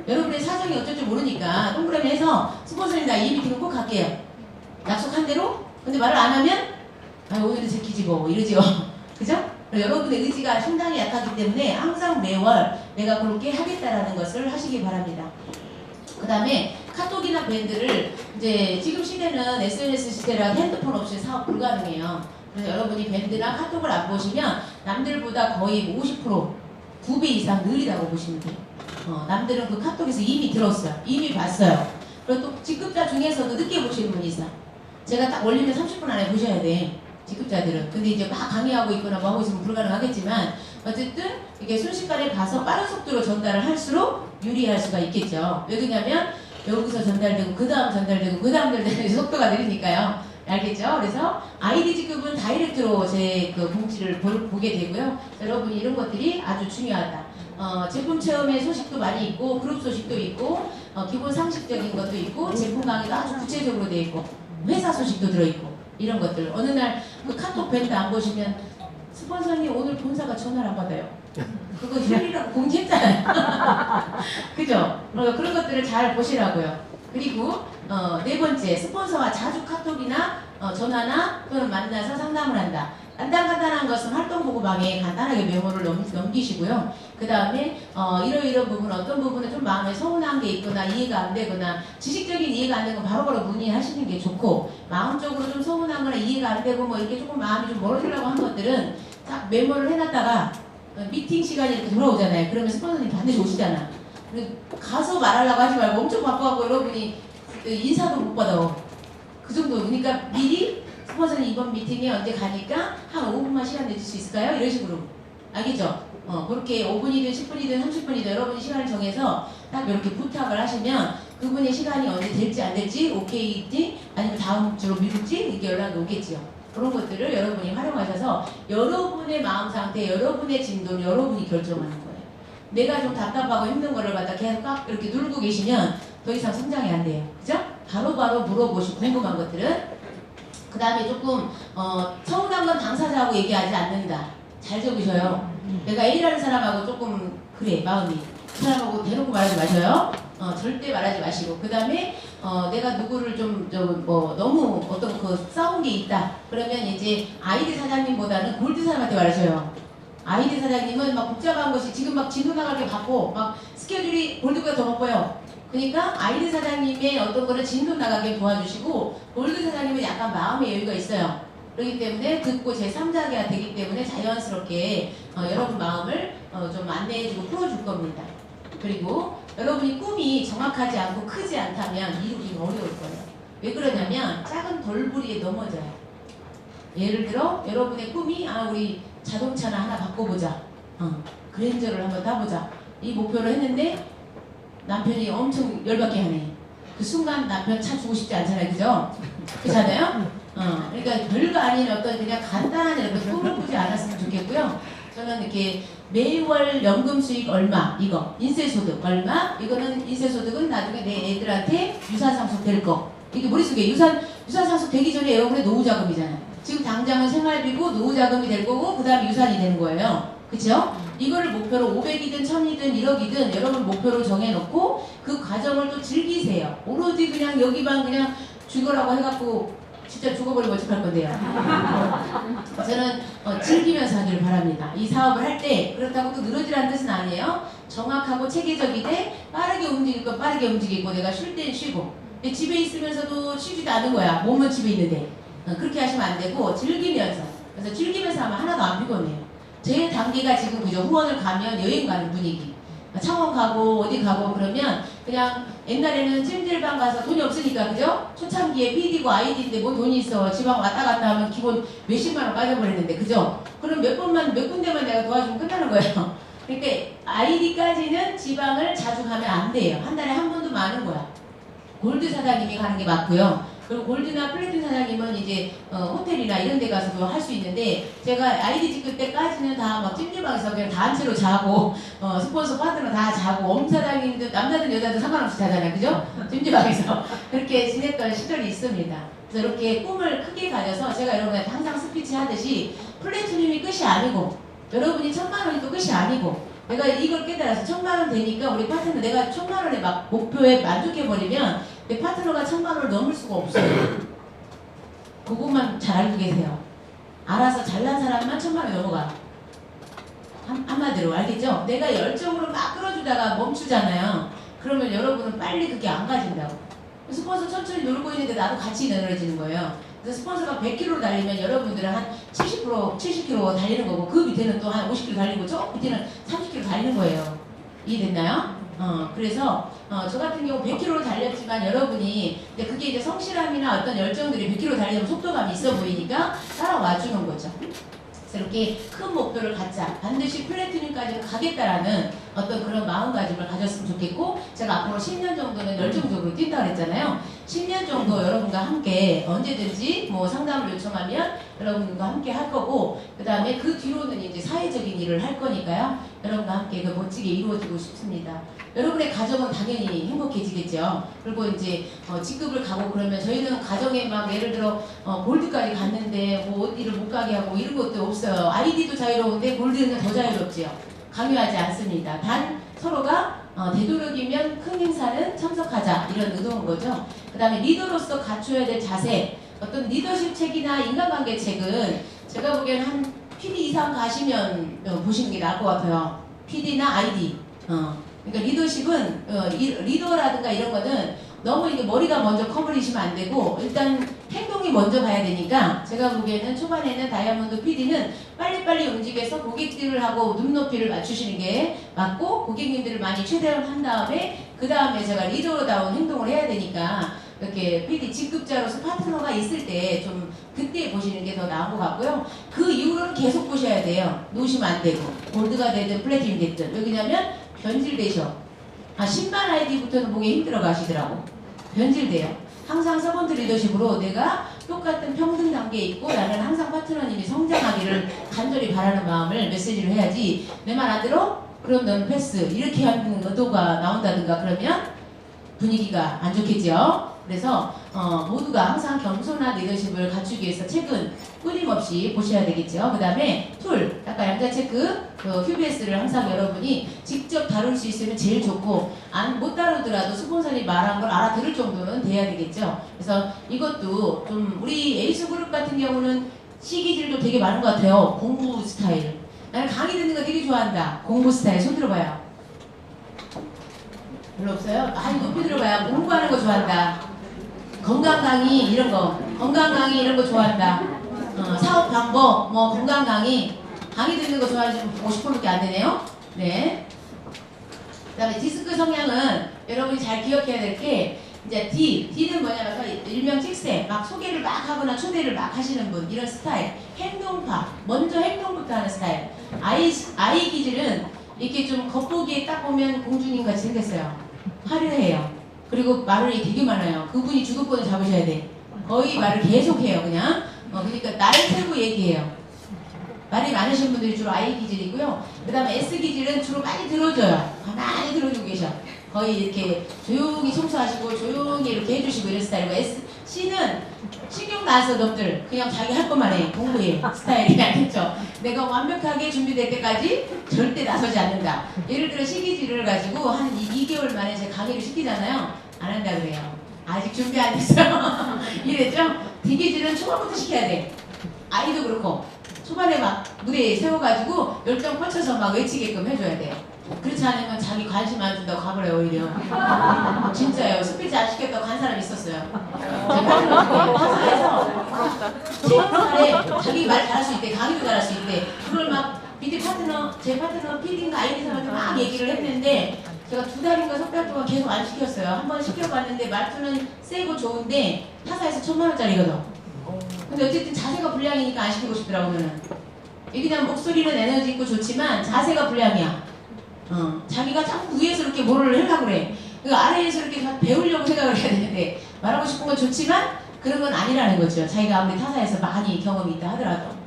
여러분의 사정이 어쩔 줄 모르니까 동그라미 해서 스폰서님 나 이 미팅은 꼭 갈게요. 약속한 대로. 근데 말을 안 하면 오늘은 지키지 뭐 이러지요. 그죠? 여러분의 의지가 상당히 약하기 때문에 항상 매월 내가 그렇게 하겠다라는 것을 하시기 바랍니다. 그 다음에 카톡이나 밴드를 이제 지금 시대는 SNS 시대라 핸드폰 없이 사업 불가능해요. 그래서 여러분이 밴드나 카톡을 안 보시면 남들보다 거의 50% 2배 이상 느리다고 보시면 돼요. 남들은 그 카톡에서 이미 들었어요. 이미 봤어요. 그리고 또 직급자 중에서도 늦게 보시는 분이 있어요. 제가 딱 올리면 30분 안에 보셔야 돼. 직급자들은. 근데 이제 막 강의하고 있거나 뭐 하고 있으면 불가능하겠지만 어쨌든 이게 순식간에 봐서 빠른 속도로 전달을 할수록 유리할 수가 있겠죠. 왜 그러냐면 여기서 전달되고 그 다음 전달되고 그 다음 전달되는 속도가 느리니까요. 알겠죠? 그래서 아이디 직급은 다이렉트로 제 그 공지를 보게 되고요. 여러분이 이런 것들이 아주 중요하다. 제품 체험의 소식도 많이 있고 그룹 소식도 있고 기본 상식적인 것도 있고 제품 강의도 아주 구체적으로 되어 있고 회사 소식도 들어있고 이런 것들. 어느 날 그 카톡 밴드 안 보시면 스폰서님 오늘 본사가 전화를 안 받아요. 그거 휴일이라고 공지했잖아요. 그죠? 그런 것들을 잘 보시라고요. 그리고 네 번째, 스폰서와 자주 카톡이나 전화나 또는 만나서 상담을 한다. 간단한 것은 활동보고방에 간단하게 메모를 넘기시고요. 그 다음에 이런 부분, 어떤 부분은 좀 마음에 서운한 게 있거나 이해가 안 되거나 지식적인 이해가 안 되면 바로바로 문의하시는 게 좋고, 마음적으로 좀 서운한 거나 이해가 안 되고 뭐 이렇게 조금 마음이 좀 멀어지려고 한 것들은 딱 메모를 해놨다가 미팅 시간이 이렇게 돌아오잖아요. 그러면 스폰서님 반드시 오시잖아. 가서 말하려고 하지 말고 엄청 바빠갖고 여러분이 인사도 못 받아. 그 정도. 그러니까 미리 스폰서는 이번 미팅에 언제 가니까 한 5분만 시간 내줄 수 있을까요? 이런 식으로. 알겠죠? 그렇게 5분이든 10분이든 30분이든 여러분이 시간을 정해서 딱 이렇게 부탁을 하시면 그분의 시간이 언제 될지 안 될지, 오케이지 아니면 다음 주로 미룰지 이렇게 연락이 오겠지요. 그런 것들을 여러분이 활용하셔서 여러분의 마음 상태, 여러분의 진도를 여러분이 결정하는 거예요. 내가 좀 답답하고 힘든 거를 갖다 계속 꽉 이렇게 누르고 계시면 더 이상 성장이 안 돼요. 그죠? 바로바로 물어보시고 궁금한 것들은. 그 다음에 조금 서운한 건 당사자하고 얘기하지 않는다. 잘 적으셔요. 내가 A라는 사람하고 조금 그래 마음이 그 사람하고 대놓고 말하지 마셔요. 절대 말하지 마시고. 그 다음에 내가 누구를 좀 너무 어떤 그 싸운 게 있다. 그러면 이제 아이디 사장님보다는 골드 사람한테 말하셔요. 아이디 사장님은 막 복잡한 것이 지금 막 진도 나갈 게 바빠. 막 스케줄이 골드보다 더 바빠요. 그러니까 아이디 사장님의 어떤 거를 진도 나가게 도와주시고, 골드 사장님은 약간 마음의 여유가 있어요. 그렇기 때문에 듣고 제3자가 되기 때문에 자연스럽게 여러분 마음을 좀 안내해주고 풀어줄 겁니다. 그리고 여러분이 꿈이 정확하지 않고 크지 않다면 이루기가 어려울 거예요. 왜 그러냐면 작은 돌부리에 넘어져요. 예를 들어 여러분의 꿈이 우리 자동차나 하나 바꿔보자. 그랜저를 한번 타보자. 이 목표를 했는데 남편이 엄청 열받게 하네. 그 순간 남편 차 주고 싶지 않잖아요. 그죠? 그렇잖아요? 그러니까 별거 아닌 어떤 그냥 간단한 이런 꿈을 꾸지 않았으면 좋겠고요. 저는 이렇게 매월 연금 수익 얼마, 이거 인세소득 얼마, 이거는 인세소득은 나중에 내 애들한테 유산상속 될 거. 이게 머릿속에 유산상속 되기 전에 여러분의 노후자금이잖아요. 지금 당장은 생활비고 노후자금이 될 거고 그 다음에 유산이 되는 거예요. 그쵸? 이거를 목표로 500이든 1000이든 1억이든 여러분 목표로 정해놓고 그 과정을 또 즐기세요. 오로지 그냥 여기만 그냥 죽으라고 해갖고 진짜 죽어버리면 어떡할 건데요. 저는 즐기면서 하기를 바랍니다. 이 사업을 할 때 그렇다고 또 늘어지라는 뜻은 아니에요. 정확하고 체계적이되 빠르게 움직일 건 빠르게 움직이고 내가 쉴 땐 쉬고. 근데 집에 있으면서도 쉬지도 않은 거야. 몸은 집에 있는데. 그렇게 하시면 안 되고 즐기면서. 그래서 즐기면서 하면 하나도 안 피곤해요. 제 단계가 지금 그죠. 후원을 가면 여행 가는 분위기. 창원 가고 어디 가고 그러면 그냥 옛날에는 찜질방 가서 돈이 없으니까 그죠? 초창기에 PD고 아이디인데 뭐 돈이 있어. 지방 왔다 갔다 하면 기본 몇십만 원 빠져버리는데 그죠? 그럼 몇 군데만 내가 도와주면 끝나는 거예요. 그러니까 아이디까지는 지방을 자주 가면 안 돼요. 한 달에 한 번도 많은 거야. 골드 사장님이 가는 게 맞고요. 그리고 골드나 플래툰 사장님은 이제 호텔이나 이런 데 가서도 할 수 있는데, 제가 아이디 찍을 때까지는 다 막 찜질방에서 그냥 단체로 자고 스폰서 파트너 다 자고 엄 사장님도 남자든 여자든 상관없이 자잖아요. 그죠? 찜질방에서 그렇게 지냈던 시절이 있습니다. 그래서 이렇게 꿈을 크게 가져서 제가 여러분한테 항상 스피치 하듯이 플래툰님이 끝이 아니고 여러분이 1000만 원이 또 끝이 아니고, 내가 이걸 깨달아서 1000만 원 되니까 우리 파트너 내가 1000만 원의 막 목표에 만족해버리면 내 파트너가 1000만 원을 넘을 수가 없어요. 그것만 잘 알고 계세요. 알아서 잘난 사람만 1000만 원 넘어가. 한마디로 알겠죠? 내가 열정으로 막 끌어주다가 멈추잖아요. 그러면 여러분은 빨리 그게 안 가진다고. 스폰서 천천히 놀고 있는데 나도 같이 늘어지는 거예요. 그래서 스폰서가 100km 달리면 여러분들은 한 70km 달리는 거고, 그 밑에는 또 한 50km 달리고 저 밑에는 30km 달리는 거예요. 이해됐나요? 그래서 저 같은 경우 100km 달렸지만 여러분이 근데 그게 이제 성실함이나 어떤 열정들이 100km 달리면 속도감이 있어 보이니까 따라와 주는 거죠. 그래서 이렇게 큰 목표를 갖자. 반드시 플래티늄까지는 가겠다라는 어떤 그런 마음가짐을 가졌으면 좋겠고, 제가 앞으로 10년 정도는 열정적으로 뛴다 그랬잖아요. 10년 정도 여러분과 함께 언제든지 뭐 상담을 요청하면 여러분과 함께 할 거고, 그 다음에 그 뒤로는 이제 사회적인 일을 할 거니까요. 여러분과 함께 그 멋지게 이루어지고 싶습니다. 여러분의 가정은 당연히 행복해지겠죠. 그리고 이제 직급을 가고 그러면 저희는 가정에 막 예를 들어 골드까지 갔는데 뭐 어디를 못 가게 하고 이런 것도 없어요. 아이디도 자유로운데 골드는 더 자유롭지요. 강요하지 않습니다. 단 서로가 되도록이면 큰 행사는 참석하자 이런 의도인 거죠. 그 다음에 리더로서 갖춰야 될 자세, 어떤 리더십 책이나 인간관계 책은 제가 보기에는 한 PD 이상 가시면 보시는 게 나을 것 같아요. PD나 ID. 그러니까 리더십은 리더라든가 이런 거는 너무 이게 머리가 먼저 커버리시면 안 되고 일단 행동이 먼저 가야 되니까 제가 보기에는 초반에는 다이아몬드 PD는 빨리빨리 움직여서 고객들을 하고 눈높이를 맞추시는 게 맞고 고객님들을 많이 최대한 다음에 그 다음에 제가 리더다운 행동을 해야 되니까 이렇게 PD 직급자로서 파트너가 있을 때 좀 그때 보시는 게 더 나은 것 같고요. 그 이후로는 계속 보셔야 돼요. 놓으시면 안 되고 골드가 되든 플래티넘 됐든. 왜냐면 변질되셔. 신발 아이디부터는 보기 힘들어 가시더라고. 변질돼요. 항상 서번트 리더십으로 내가 똑같은 평등 단계에 있고 나는 항상 파트너님이 성장하기를 간절히 바라는 마음을 메시지를 해야지 내 말 안 들어? 그럼 너는 패스. 이렇게 하는 의도가 나온다든가 그러면 분위기가 안 좋겠죠. 그래서 모두가 항상 겸손한 리더십을 갖추기 위해서 책은 끊임없이 보셔야 되겠죠. 그 다음에 툴, 아까 양자체크, QBS를 항상 여러분이 직접 다룰 수 있으면 제일 좋고 못 다루더라도 스폰서님 말한 걸 알아들을 정도는 돼야 되겠죠. 그래서 이것도 좀 우리 에이스그룹 같은 경우는 시기질도 되게 많은 것 같아요. 공부 스타일. 나는 강의 듣는 거 되게 좋아한다. 공부 스타일. 손 들어봐요. 별로 없어요? 많이 높이 들어봐요. 공부하는 거 좋아한다. 건강 강의 이런 거, 건강 강의 이런 거 좋아한다. 사업 방법, 뭐 건강 강의 듣는 거 좋아하는 50%밖에 안 되네요. 네. 그다음에 디스크 성향은 여러분이 잘 기억해야 될 게 이제 D는 뭐냐면 일명 찍새, 막 소개를 막 하거나 초대를 막 하시는 분 이런 스타일. 행동파, 먼저 행동부터 하는 스타일. I 기질은 이렇게 좀 겉보기에 딱 보면 공주님 같이 생겼어요. 화려해요. 그리고 말이 되게 많아요. 그분이 주도권을 잡으셔야 돼. 거의 말을 계속해요, 그냥. 그러니까 날 세고 얘기해요. 말이 많으신 분들이 주로 I 기질이고요. 그 다음에 S 기질은 주로 많이 들어줘요. 많이 들어주고 계셔. 거의 이렇게 조용히 청소하시고 조용히 이렇게 해주시고 이런 스타일이고 C는 신경 나서 놈들 그냥 자기 할 것만 해. 공부해. 스타일이 알겠죠? 내가 완벽하게 준비될 때까지 절대 나서지 않는다. 예를 들어 C 기질을 가지고 한 2개월 만에 제 강의를 시키잖아요. 안 한다 그래요. 아직 준비 안 됐어요. 이랬죠? D 기질은 초반부터 시켜야 돼. 아이도 그렇고 초반에 막 무대에 세워가지고 열정 뻗쳐서 막 외치게끔 해줘야 돼요. 그렇지 않으면 자기 관심 안 준다고 가버려요 오히려. 진짜요. 스피치 안 시켰다고 간 사람 있었어요. 제가 회사에서 10살에 자기 말 잘할 수 있대. 강의도 잘할 수 있대. 그걸 막 밑에 제 파트너 PD인가 아이디사한테 막 얘기를 했는데 제가 2달인가 3달 동안 계속 안 시켰어요. 한 번 시켜봤는데 말투는 세고 좋은데 타사에서 1000만원짜리거든. 근데 어쨌든 자세가 불량이니까 안 시키고 싶더라고 저는. 그냥 목소리는 에너지 있고 좋지만 자세가 불량이야. 자기가 자꾸 위에서 이렇게 뭐를 하려고 그래. 그 아래에서 이렇게 배우려고 생각을 해야 되는데 말하고 싶은 건 좋지만 그런 건 아니라는 거죠. 자기가 아무리 타사에서 많이 경험이 있다 하더라도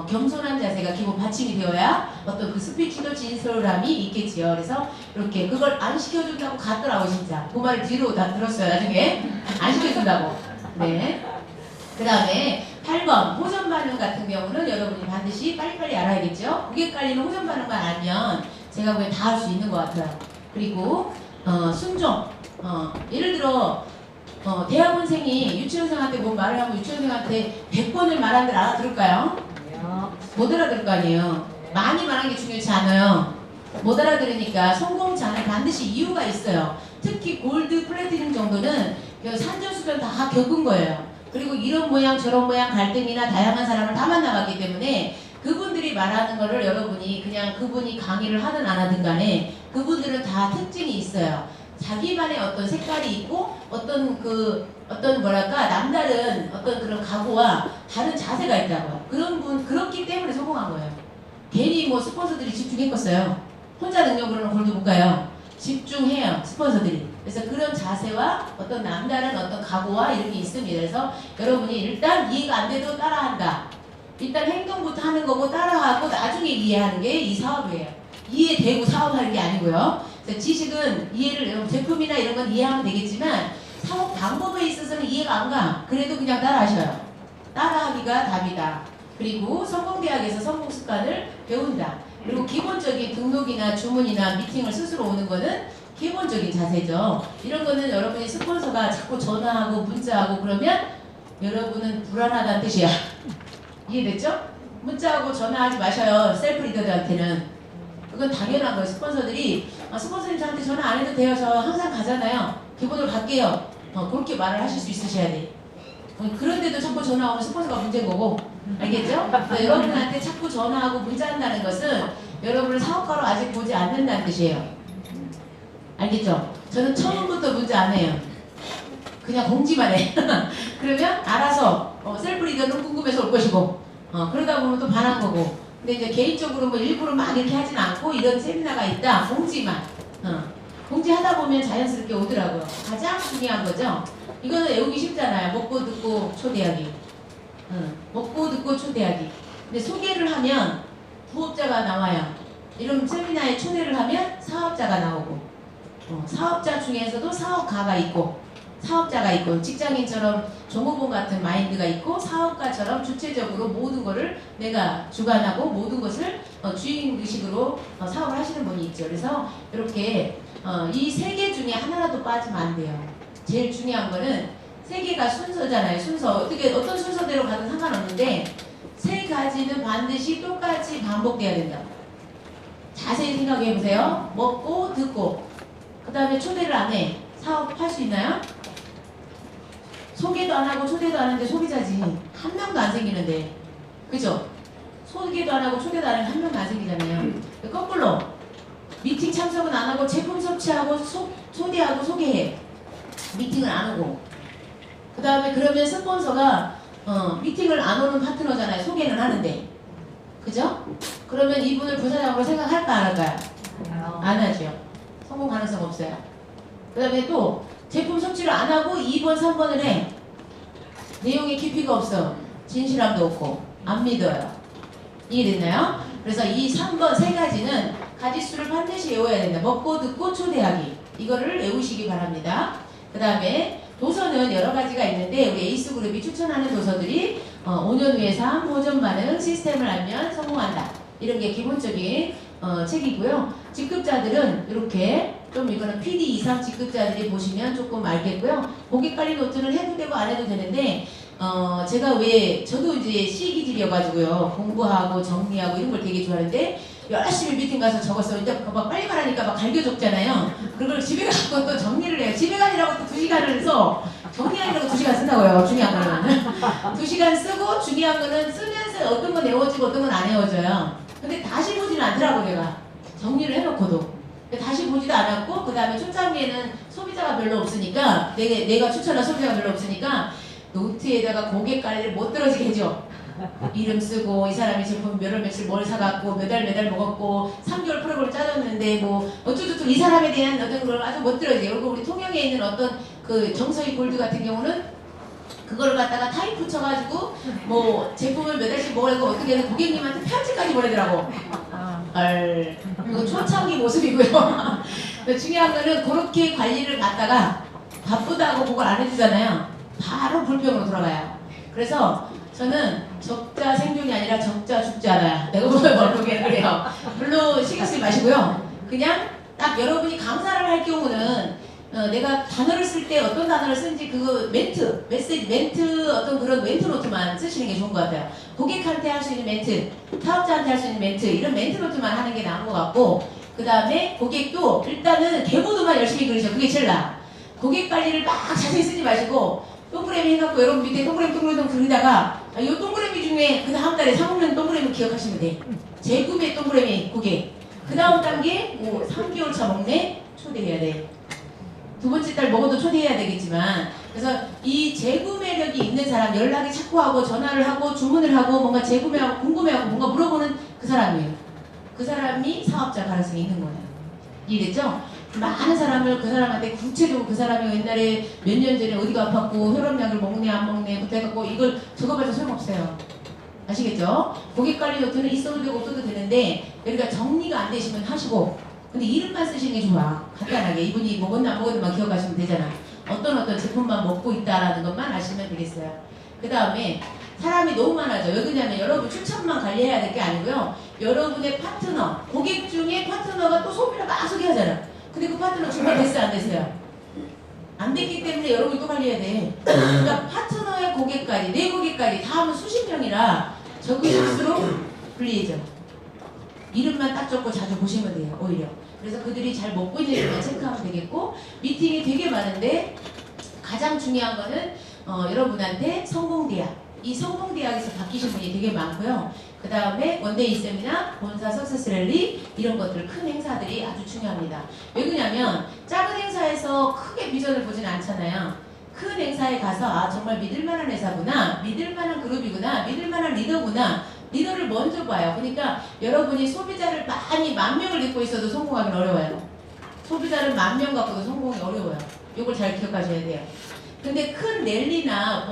겸손한 자세가 기본 받침이 되어야 어떤 그 스피치도 진솔함이 있겠지요. 그래서 이렇게 그걸 안 시켜준다고 갔더라고 진짜. 그 말을 뒤로 다 들었어요 나중에. 안 시켜준다고. 네. 그 다음에 8번 호전 반응 같은 경우는 여러분이 반드시 빨리빨리 알아야겠죠. 고객 관리는 호전 반응만 알면 제가 보기엔 다 할 수 있는 것 같아요. 그리고 순종. 예를 들어 대학원생이 유치원생한테 뭐 말을 하고 유치원생한테 100번을 말하는데 알아들을까요? 못 알아들을 거 아니에요. 많이 말하는 게 중요치 않아요. 못 알아들으니까 성공치 않을 반드시 이유가 있어요. 특히 골드, 플래티넘 정도는 산전수전 다 겪은 거예요. 그리고 이런 모양 저런 모양 갈등이나 다양한 사람을 다 만나봤기 때문에 그분들이 말하는 거를 여러분이 그냥 그분이 강의를 하든 안 하든 간에 그분들은 다 특징이 있어요. 자기만의 어떤 색깔이 있고 어떤 뭐랄까 남다른 어떤 그런 각오와 다른 자세가 있다고요. 그렇기 때문에 성공한 거예요. 괜히 뭐 스폰서들이 집중했겠어요. 혼자 능력으로는 골드 못 가요. 집중해요 스폰서들이. 그래서 그런 자세와 어떤 남다른 어떤 각오와 이런 게 있습니다. 그래서 여러분이 일단 이해가 안 돼도 따라한다. 일단 행동부터 하는 거고 따라하고 나중에 이해하는 게 이 사업이에요. 이해되고 사업하는 게 아니고요. 그래서 지식은 이해를 제품이나 이런 건 이해하면 되겠지만 사업 방법에 있어서는 이해가 안 가. 그래도 그냥 따라하셔요. 따라하기가 답이다. 그리고 성공대학에서 성공 습관을 배운다. 그리고 기본적인 등록이나 주문이나 미팅을 스스로 오는 거는 기본적인 자세죠. 이런 거는 여러분이 스폰서가 자꾸 전화하고 문자하고 그러면 여러분은 불안하다는 뜻이야. 이해됐죠? 문자하고 전화하지 마셔요. 셀프 리더들한테는. 그건 당연한 거예요. 스폰서들이 스폰서님 저한테 전화 안 해도 돼요. 저 항상 가잖아요. 기본으로 갈게요. 그렇게 말을 하실 수 있으셔야 돼. 그런데도 자꾸 전화 오면 스폰서가 문제인 거고. 알겠죠? 여러분한테 자꾸 전화하고 문자한다는 것은 여러분을 사업가로 아직 보지 않는다는 뜻이에요. 알겠죠? 저는 처음부터 문자 안 해요. 그냥 공지만 해. 그러면 알아서 셀프 리더는 궁금해서 올 것이고 그러다 보면 또 반한 거고. 근데 이제 개인적으로 뭐 일부러 막 이렇게 하진 않고 이런 세미나가 있다. 공지만. 공지하다 보면 자연스럽게 오더라고요. 가장 중요한 거죠. 이거는 외우기 쉽잖아요. 먹고 듣고 초대하기. 먹고 듣고 초대하기. 근데 소개를 하면 부업자가 나와요. 이런 세미나에 초대를 하면 사업자가 나오고 사업자 중에서도 사업가가 있고 사업자가 있고 직장인처럼 종업원 같은 마인드가 있고 사업가처럼 주체적으로 모든 것을 내가 주관하고 모든 것을 주인의식으로 사업을 하시는 분이 있죠. 그래서 이렇게 이 세 개 중에 하나라도 빠지면 안 돼요. 제일 중요한 거는 세 개가 순서잖아요. 순서 어떤 순서대로 가든 상관없는데 세 가지는 반드시 똑같이 반복돼야 된다. 자세히 생각해 보세요. 먹고 듣고 그 다음에 초대를 안 해. 사업할 수 있나요? 소개도 안 하고 초대도 안 하는데 소비자지. 한 명도 안 생기는데. 그죠? 소개도 안 하고 초대도 안 하는데 한 명도 안 생기잖아요. 거꾸로 미팅 참석은 안 하고 제품 섭취하고 초대하고 소개해. 미팅을 안 오고. 그 다음에 그러면 스폰서가 미팅을 안 오는 파트너잖아요. 소개는 하는데. 그죠? 그러면 이분을 부사장으로 생각할까 안 할까요? 안 하죠. 성공 가능성 없어요. 그 다음에 또 제품 섭취를 안 하고 2번, 3번을 해. 내용에 깊이가 없어. 진실함도 없고 안 믿어요. 이해됐나요? 그래서 이 3번 세 가지는 가지수를 반드시 외워야 된다. 먹고 듣고 초대하기. 이거를 외우시기 바랍니다. 그 다음에 도서는 여러 가지가 있는데 우리 에이스그룹이 추천하는 도서들이 5년 후의 삶, 호전 반응, 시스템을 알면 성공한다. 이런 게 기본적인 책이고요. 직급자들은 이렇게 좀 이거는 PD 이상 직급자들이 보시면 조금 알겠고요. 고객관리 노트는 해도 되고 안 해도 되는데 제가 왜 저도 이제 C기질이어가지고요. 공부하고 정리하고 이런 걸 되게 좋아하는데 열심히 미팅 가서 적었어요. 근데 막 빨리 말하니까 막 갈겨 적잖아요. 그걸 집에 가서 또 정리를 해요. 집에 가느라고 또 2시간을 써. 정리하려고 2시간 쓴다고요. 중요한 거는. 2시간 쓰고 중요한 거는 쓰면서 어떤 건 외워지고 어떤 건 안 외워져요. 근데 다시 보지는 않더라고 내가. 정리를 해놓고도. 다시 보지도 않았고 그 다음에 초창기에는 소비자가 별로 없으니까 내가 추천한 소비자가 별로 없으니까 노트에다가 고객 관리를 못 떨어지게 해줘. 이름 쓰고 이 사람이 제품 몇 월 며칠 뭘 사갖고 몇 달 먹었고 3개월 프로그램을 짜줬는데 뭐 어쩌고저쩌고 이 사람에 대한 어떤 걸 아주 못 들어지게. 그리고 우리 통영에 있는 어떤 그 정서희 골드 같은 경우는 그걸 갖다가 타이프 쳐가지고 뭐 제품을 몇 달씩 먹으려고 어떻게 해서 고객님한테 편지까지 보내더라고. 이거 초창기 모습이고요. 중요한 거는 그렇게 관리를 받다가 바쁘다고 그걸 안 해주잖아요. 바로 불평으로 돌아가요. 그래서 저는 적자 생존이 아니라 적자 죽지 않아요. 내가 보면 모르게 그래요. 별로 신경 쓰지 마시고요. 그냥 딱 여러분이 강사를 할 경우는 내가 단어를 쓸 때 어떤 단어를 쓰는지 그거 멘트 어떤 그런 멘트 노트만 쓰시는 게 좋은 것 같아요. 고객한테 할 수 있는 멘트, 사업자한테 할 수 있는 멘트 이런 멘트 노트만 하는 게 나은 것 같고 그 다음에 고객도 일단은 개보도만 열심히 그리죠. 그게 제일 나아. 고객 관리를 막 자세히 쓰지 마시고 동그라미 해갖고 여러분 밑에 동그라미 그리다가 이 동그라미 중에 그 다음 달에 사먹는 동그라미 기억하시면 돼. 재구매 동그라미 고객. 그 다음 단계 뭐 3개월 차 먹네? 초대해야 돼. 두 번째 달 먹어도 초대해야 되겠지만 그래서 이 재구매력이 있는 사람 연락이 자꾸 하고 전화를 하고 주문을 하고 뭔가 재구매하고 궁금해하고 뭔가 물어보는 그 사람이에요. 그 사람이 사업자 가능성이 있는 거예요. 이해됐죠? 많은 사람을 그 사람한테 구체적으로 그 사람이 옛날에 몇 년 전에 어디가 아팠고 혈압약을 먹네 안 먹네 부터 해갖고 이걸 적어봐도 소용없어요. 아시겠죠? 고객 관리 노트는 있어도 되고 없어도 되는데 그러니까 정리가 안 되시면 하시고 근데 이름만 쓰시는 게 좋아. 간단하게 이분이 먹었나 안 먹었나만 기억하시면 되잖아. 어떤 제품만 먹고 있다라는 것만 아시면 되겠어요. 그 다음에 사람이 너무 많아져. 왜 그러냐면 여러분 추천만 관리해야 될 게 아니고요. 여러분의 파트너, 고객 중에 파트너가 또 소비를 막 소개하잖아. 근데 그 파트너 정말 됐어요 안 됐어요? 안 됐기 때문에 여러분이 또 관리해야 돼. 그러니까 파트너의 고객까지, 내 고객까지 다 하면 수십 명이라 적으실수록 불리해져. 이름만 딱 적고 자주 보시면 돼요. 오히려. 그래서 그들이 잘 먹고 있는지만 체크하면 되겠고 미팅이 되게 많은데 가장 중요한 거는 여러분한테 성공대학 이 성공대학에서 바뀌신 분이 되게 많고요. 그 다음에 원데이 세미나, 본사 석세스 랠리 이런 것들 큰 행사들이 아주 중요합니다. 왜 그러냐면 작은 행사에서 크게 비전을 보지는 않잖아요. 큰 행사에 가서 아 정말 믿을만한 회사구나, 믿을만한 그룹이구나, 믿을만한 리더구나 리더를 먼저 봐요. 그러니까 여러분이 소비자를 많이 10,000명을 듣고 있어도 성공하기는 어려워요. 소비자를 10,000명 갖고도 성공이 어려워요. 이걸 잘 기억하셔야 돼요. 근데 큰 랠리나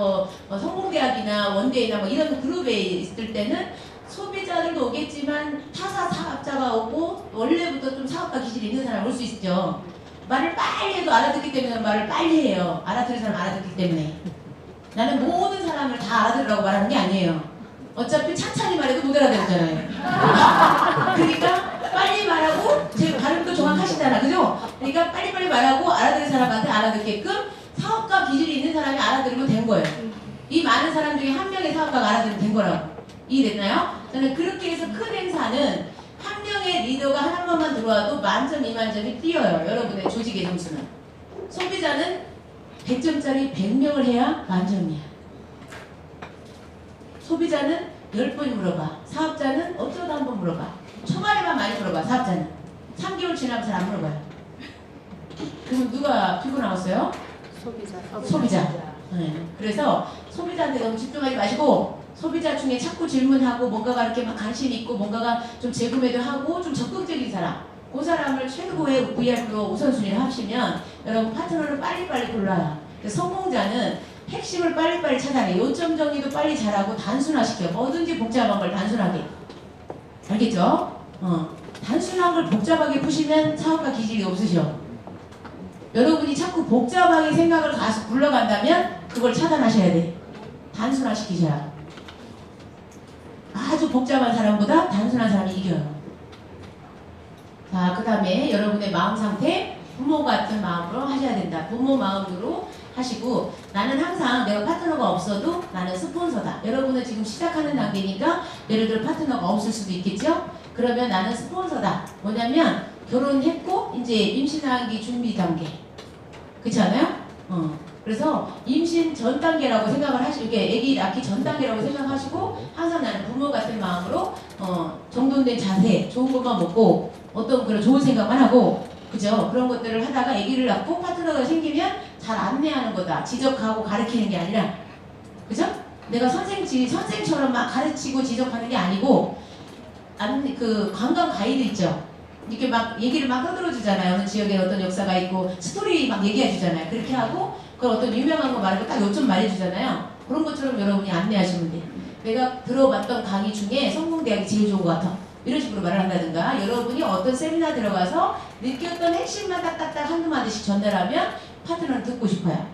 성공대학이나 원데이나 이런 그룹에 있을 때는 소비자들도 오겠지만 타사 사업자가 오고 원래부터 좀 사업가 기질이 있는 사람 올 수 있죠. 말을 빨리 해도 알아듣기 때문에 말을 빨리 해요. 알아들은 사람 알아듣기 때문에. 나는 모든 사람을 다 알아들으라고 말하는 게 아니에요. 어차피 찬찬히 말해도 못 알아듣잖아요. 그러니까 빨리 말하고 제 발음도 정확하시잖아. 그죠? 그러니까 빨리빨리 말하고 알아들은 사람한테 알아듣게끔 사업가 기질이 있는 사람이 알아들으면 된 거예요. 이 많은 사람 중에 한 명의 사업가가 알아들으면 된 거라고. 이해됐나요? 저는 그렇게 해서 큰 행사는 한 명의 리더가 한 번만 들어와도 만점, 2만점이 뛰어요. 여러분의 조직의 점수는. 소비자는 100점짜리 100명을 해야 만점이야. 소비자는 10번 물어봐. 사업자는 어쩌다 한 번 물어봐. 초반에만 많이 물어봐. 사업자는. 3개월 지나면 잘 안 물어봐요. 그럼 누가 피고 나왔어요? 소비자. 네. 그래서 소비자한테 너무 집중하지 마시고 소비자 중에 자꾸 질문하고 뭔가가 이렇게 막 관심 있고 뭔가가 좀 재구매도 하고 좀 적극적인 사람 그 사람을 최고의 VR로 우선순위를 하시면 여러분 파트너를 빨리빨리 골라요. 성공자는 핵심을 빨리빨리 찾아내. 요점 정리도 빨리 잘하고 단순화시켜. 뭐든지 복잡한 걸 단순하게. 알겠죠? 단순한 걸 복잡하게 푸시면 사업가 기질이 없으셔. 여러분이 자꾸 복잡하게 생각을 가서 굴러간다면 그걸 차단하셔야 돼. 단순화시키셔야. 아주 복잡한 사람보다 단순한 사람이 이겨요. 자, 그 다음에 여러분의 마음 상태 부모 같은 마음으로 하셔야 된다. 부모 마음으로 하시고 나는 항상 내가 파트너가 없어도 나는 스폰서다. 여러분은 지금 시작하는 단계니까 예를 들어 파트너가 없을 수도 있겠죠? 그러면 나는 스폰서다. 뭐냐면 결혼했고 이제 임신하기 준비 단계. 그렇지 않아요? 그래서 임신 전 단계라고 생각을 하시고 아기 낳기 전 단계라고 생각하시고 항상 나는 부모 같은 마음으로 정돈된 자세, 좋은 것만 먹고 어떤 그런 좋은 생각만 하고 그죠? 그런 것들을 하다가 아기를 낳고 파트너가 생기면 잘 안내하는 거다. 지적하고 가르치는 게 아니라 그죠? 내가 선생처럼 막 가르치고 지적하는 게 아니고 그 관광 가이드 있죠? 이렇게 막 얘기를 막 떠들어 주잖아요. 어느 지역에 어떤 역사가 있고 스토리 막 얘기해 주잖아요. 그렇게 하고 그걸 어떤 유명한 거 말고 딱 요점 말해 주잖아요. 그런 것처럼 여러분이 안내하시면 돼. 내가 들어봤던 강의 중에 성공대학이 제일 좋은 것 같아. 이런 식으로 말을 한다든가 여러분이 어떤 세미나 들어가서 느꼈던 핵심만 딱딱딱 한두 마디씩 전달하면 파트너를 듣고 싶어요.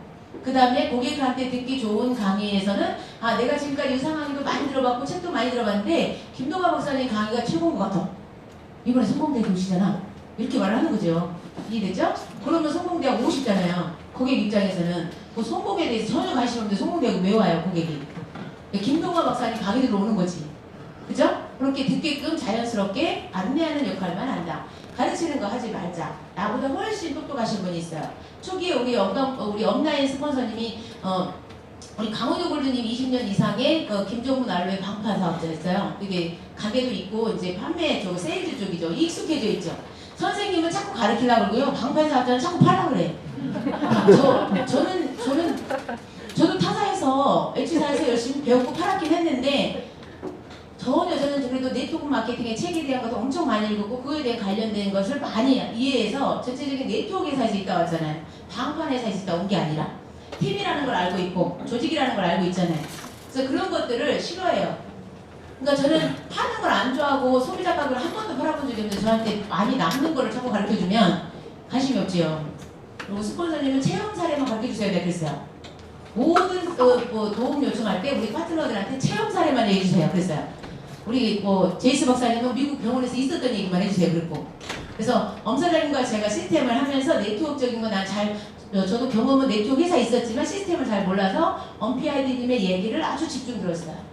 그 다음에 고객한테 듣기 좋은 강의에서는 아 내가 지금까지 이 상황도 많이 들어봤고 책도 많이 들어봤는데 김동관 박사님 강의가 최고인 것 같아. 이번에 성공대학 오시잖아. 이렇게 말을 하는 거죠. 이해됐죠? 그러면 성공대학 오시잖아요. 고객 입장에서는 그 성공에 대해서 전혀 관심 없는데 성공대학을 왜 와요 고객이. 김동관 박사님 강의 들어오는 거지. 그죠? 그렇게 듣게끔 자연스럽게 안내하는 역할만 한다. 가르치는 거 하지 말자. 나보다 훨씬 똑똑하신 분이 있어요. 초기에 우리 업라인 스폰서님이 우리 강원도 골드님 20년 이상의 김종문 알로에 방판 사업자였어요. 이게 가게도 있고 이제 판매 쪽, 세일즈 쪽이죠. 익숙해져 있죠. 선생님은 자꾸 가르치려고 그러고요. 방판 사업자는 자꾸 팔라고 그래. 저도 타사에서 H사에서 열심히 배웠고 팔았긴 했는데 저는 그래도 네트워크 마케팅의 책에 대한 것도 엄청 많이 읽었고 그거에 대한 관련된 것을 많이 이해해서 전체적인 네트워크 회사에서 있다 왔잖아요. 방판 회사에서 있다 온 게 아니라 팀이라는 걸 알고 있고 조직이라는 걸 알고 있잖아요. 그래서 그런 것들을 싫어해요. 그러니까 저는 파는 걸 안 좋아하고 소비자 가격을 한 번도 팔아본 적이 없는데 저한테 많이 남는 거를 자꾸 가르쳐주면 관심이 없지요. 그리고 스폰서님은 체험 사례만 가르쳐주셔야 돼 그랬어요. 모든 뭐 도움 요청할 때 우리 파트너들한테 체험 사례만 얘기해주세요 그랬어요. 우리 뭐 제이스 박사님은 미국 병원에서 있었던 얘기만 해주세요 그랬고. 그래서 엄 사장님과 제가 시스템을 하면서 네트워크적인 건 난 잘 저도 경험은 네트워크 회사에 있었지만 시스템을 잘 몰라서 엄PID님의 얘기를 아주 집중 들었어요.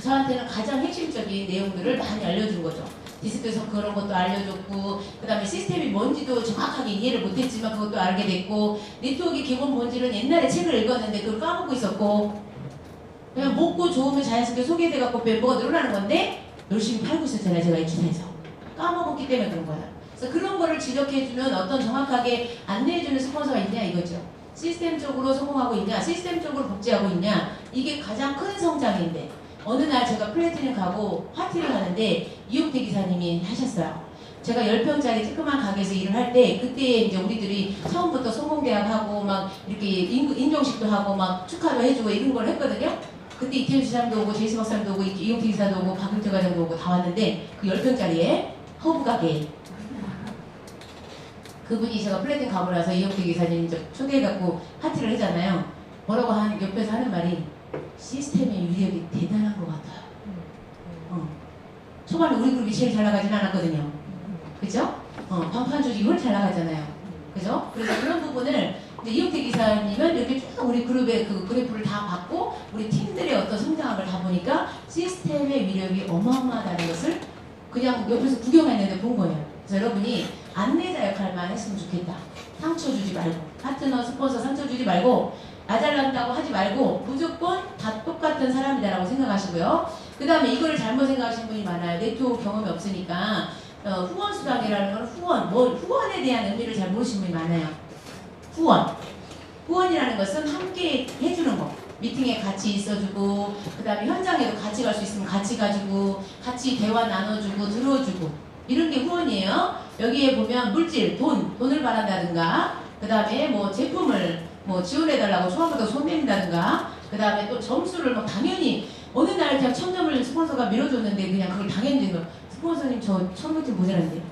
저한테는 가장 핵심적인 내용들을 많이 알려준 거죠. 디스크에서 그런 것도 알려줬고 그 다음에 시스템이 뭔지도 정확하게 이해를 못했지만 그것도 알게 됐고 네트워크의 기본 본질은 옛날에 책을 읽었는데 그걸 까먹고 있었고 그냥 먹고 좋으면 자연스럽게 소개돼갖고 멤버가 늘어나는 건데 열심히 팔고 있었잖아요. 제가 이 기사에서 까먹었기 때문에 그런 거예요. 그래서 그런 거를 지적해주는 어떤 정확하게 안내해주는 스폰서가 있냐 이거죠. 시스템적으로 성공하고 있냐 시스템적으로 복제하고 있냐 이게 가장 큰 성장인데 어느 날 제가 플래티넘 가고 파티를 하는데 이용태 기사님이 하셨어요. 제가 10평짜리 쬐끄만 가게에서 일을 할 때 그때 이제 우리들이 처음부터 성공대학하고 막 이렇게 인정식도 하고 막 축하도 해주고 이런 걸 했거든요. 그때 이태현 지사님도 오고 제이스 박사님도 오고 이용태 기사도 오고 박은태 과장도 오고 다 왔는데 그 10평짜리에 허브 가게 그분이 제가 플래티넘 가고 나서 이용태 기사님 초대해갖고 파티를 하잖아요. 뭐라고 옆에서 하는 말이 시스템의 위력이 대단한 것 같아요. 초반에 우리 그룹이 제일 잘 나가진 않았거든요. 그죠? 방판 조직이 훨씬 잘 나가잖아요. 그죠? 그래서 그런 부분을 이제 이용태 기사님은 이렇게 쭉 우리 그룹의 그 그래프를 다 받고 우리 팀들의 어떤 성장을 다 보니까 시스템의 위력이 어마어마하다는 것을 그냥 옆에서 구경했는데 본 거예요. 그래서 여러분이 안내자 역할만 했으면 좋겠다. 상처 주지 말고 파트너 스폰서 상처 주지 말고 나 잘난다고 하지 말고 무조건 다 똑같은 사람이다라고 생각하시고요. 그 다음에 이걸 잘못 생각하시는 분이 많아요. 네트워크 경험이 없으니까 후원 수당이라는 건 후원에 대한 의미를 잘 모르시는 분이 많아요. 후원이라는 것은 함께 해주는 거. 미팅에 같이 있어주고 그 다음에 현장에도 같이 갈 수 있으면 같이 가지고 같이 대화 나눠주고 들어주고 이런 게 후원이에요. 여기에 보면 물질, 돈을 바란다든가 그 다음에 뭐 제품을 뭐 지원해달라고 초반부터 손댄다든가 그 다음에 또 점수를 막 당연히 어느 날 그냥 1000점을 스폰서가 밀어줬는데 그냥 그걸 당연히 스폰서님 저 1000점 모자란데요.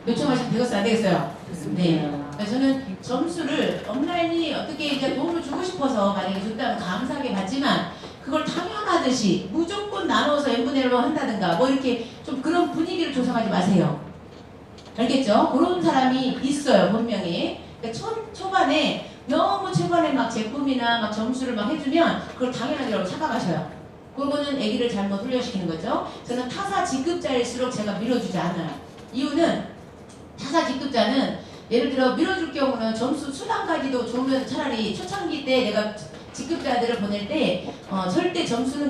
요청하시면 되겠어요? 안 되겠어요? 네. 그러니까 저는 점수를 온라인이 어떻게 이제 도움을 주고 싶어서 만약에 줬다면 감사하게 받지만 그걸 당연하듯이 무조건 나눠서 n분의 1로 한다든가 뭐 이렇게 좀 그런 분위기를 조성하지 마세요. 알겠죠? 그런 사람이 있어요. 분명히. 그러니까 초반에 너무 초반에 막 제품이나 막 점수를 막 해주면 그걸 당연하다고 착각하셔요. 그거는 애기를 잘못 훈련시키는 거죠. 저는 타사 직급자일수록 제가 밀어주지 않아요. 이유는 타사 직급자는 예를 들어 밀어줄 경우는 점수 수당까지도 좋으면 차라리 초창기 때 내가 직급자들을 보낼 때 절대 점수는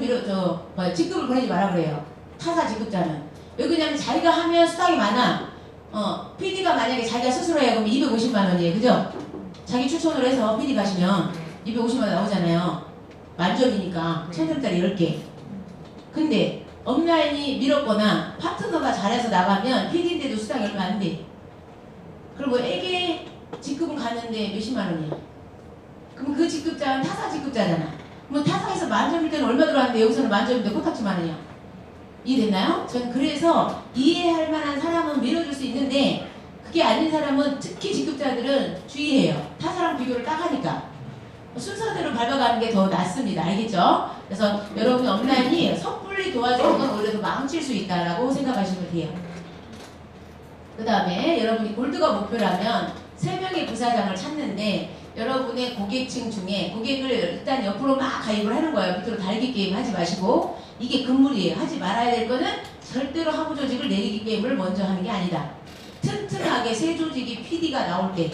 직급을 보내지 마라 그래요. 타사 직급자는. 왜 그러냐면 자기가 하면 수당이 많아. PD가 만약에 자기가 스스로 해야 그러면 250만 원이에요. 그죠? 자기 추천을 해서 PD 가시면 250만 원 나오잖아요. 만점이니까 1000점짜리 10개. 근데 업라인이 밀었거나 파트너가 잘해서 나가면 PD인데도 수당이 얼마 안 돼. 그리고 애기 직급은 가는데 몇십만 원이야. 그럼 그 직급자는 타사 직급자잖아. 뭐 타사에서 만점일 때는 얼마 들어왔는데 여기서는 만점인데 코딱지만 원이야. 이해됐나요? 전 그래서 이해할 만한 사람은 밀어줄 수 있는데 그게 아닌 사람은 특히 직급자들은 주의해요. 타사랑 비교를 딱 하니까. 순서대로 밟아가는 게 더 낫습니다. 알겠죠? 그래서 여러분 온라인이 섣불리 도와주는 건 오히려 더 망칠 수 있다라고 생각하시면 돼요. 그 다음에 여러분이 골드가 목표라면 3명의 부사장을 찾는데 여러분의 고객층 중에 고객을 일단 옆으로 막 가입을 하는 거예요. 밑으로 달기 게임 하지 마시고 이게 금물이에요. 하지 말아야 될 거는 절대로 하부 조직을 내리기 게임을 먼저 하는 게 아니다. 튼튼하게 새 조직이 PD가 나올 때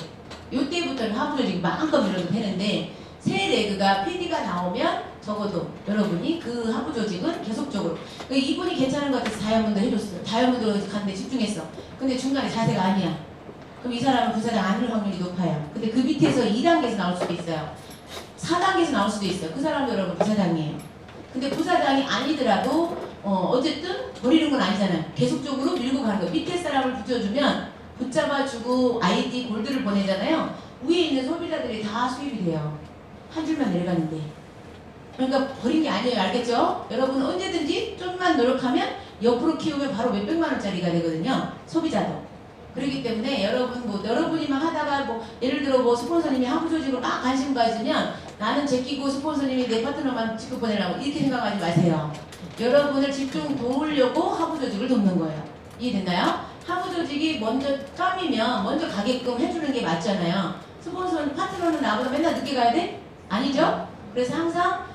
이때부터는 하부 조직이 마음껏 밀어도 되는데 새 레그가 PD가 나오면 적어도 여러분이 그 하부 조직은 계속적으로 이분이 괜찮은 것 같아서 다이아몬드 해줬어요. 다이아몬드 갔는데 집중했어. 근데 중간에 자세가 아니야. 그럼 이 사람은 부사장 아닐 확률이 높아요. 근데 그 밑에서 2단계에서 나올 수도 있어요. 4단계에서 나올 수도 있어요. 그 사람도 여러분 부사장이에요. 근데 부사장이 아니더라도 어쨌든 버리는 건 아니잖아요. 계속적으로 밀고 가는 거예요. 밑에 사람을 붙여주면 붙잡아주고 아이디 골드를 보내잖아요. 위에 있는 소비자들이 다 수입이 돼요. 한 줄만 내려가는데 그러니까 버린 게 아니에요. 알겠죠? 여러분 언제든지 좀만 노력하면 옆으로 키우면 바로 몇백만 원짜리가 되거든요. 소비자도. 그렇기 때문에 여러분 뭐 여러분이 막 하다가 뭐 예를 들어 뭐 스폰서님이 하부 조직으로 막 관심 가지면 나는 제끼고 스폰서님이 내 파트너만 직급 보내라고 이렇게 생각하지 마세요. 여러분을 집중 도우려고 하부 조직을 돕는 거예요. 이해됐나요? 하부 조직이 먼저 깜이면 먼저 가게끔 해주는 게 맞잖아요. 스폰서 파트너는 나보다 맨날 늦게 가야 돼? 아니죠? 그래서 항상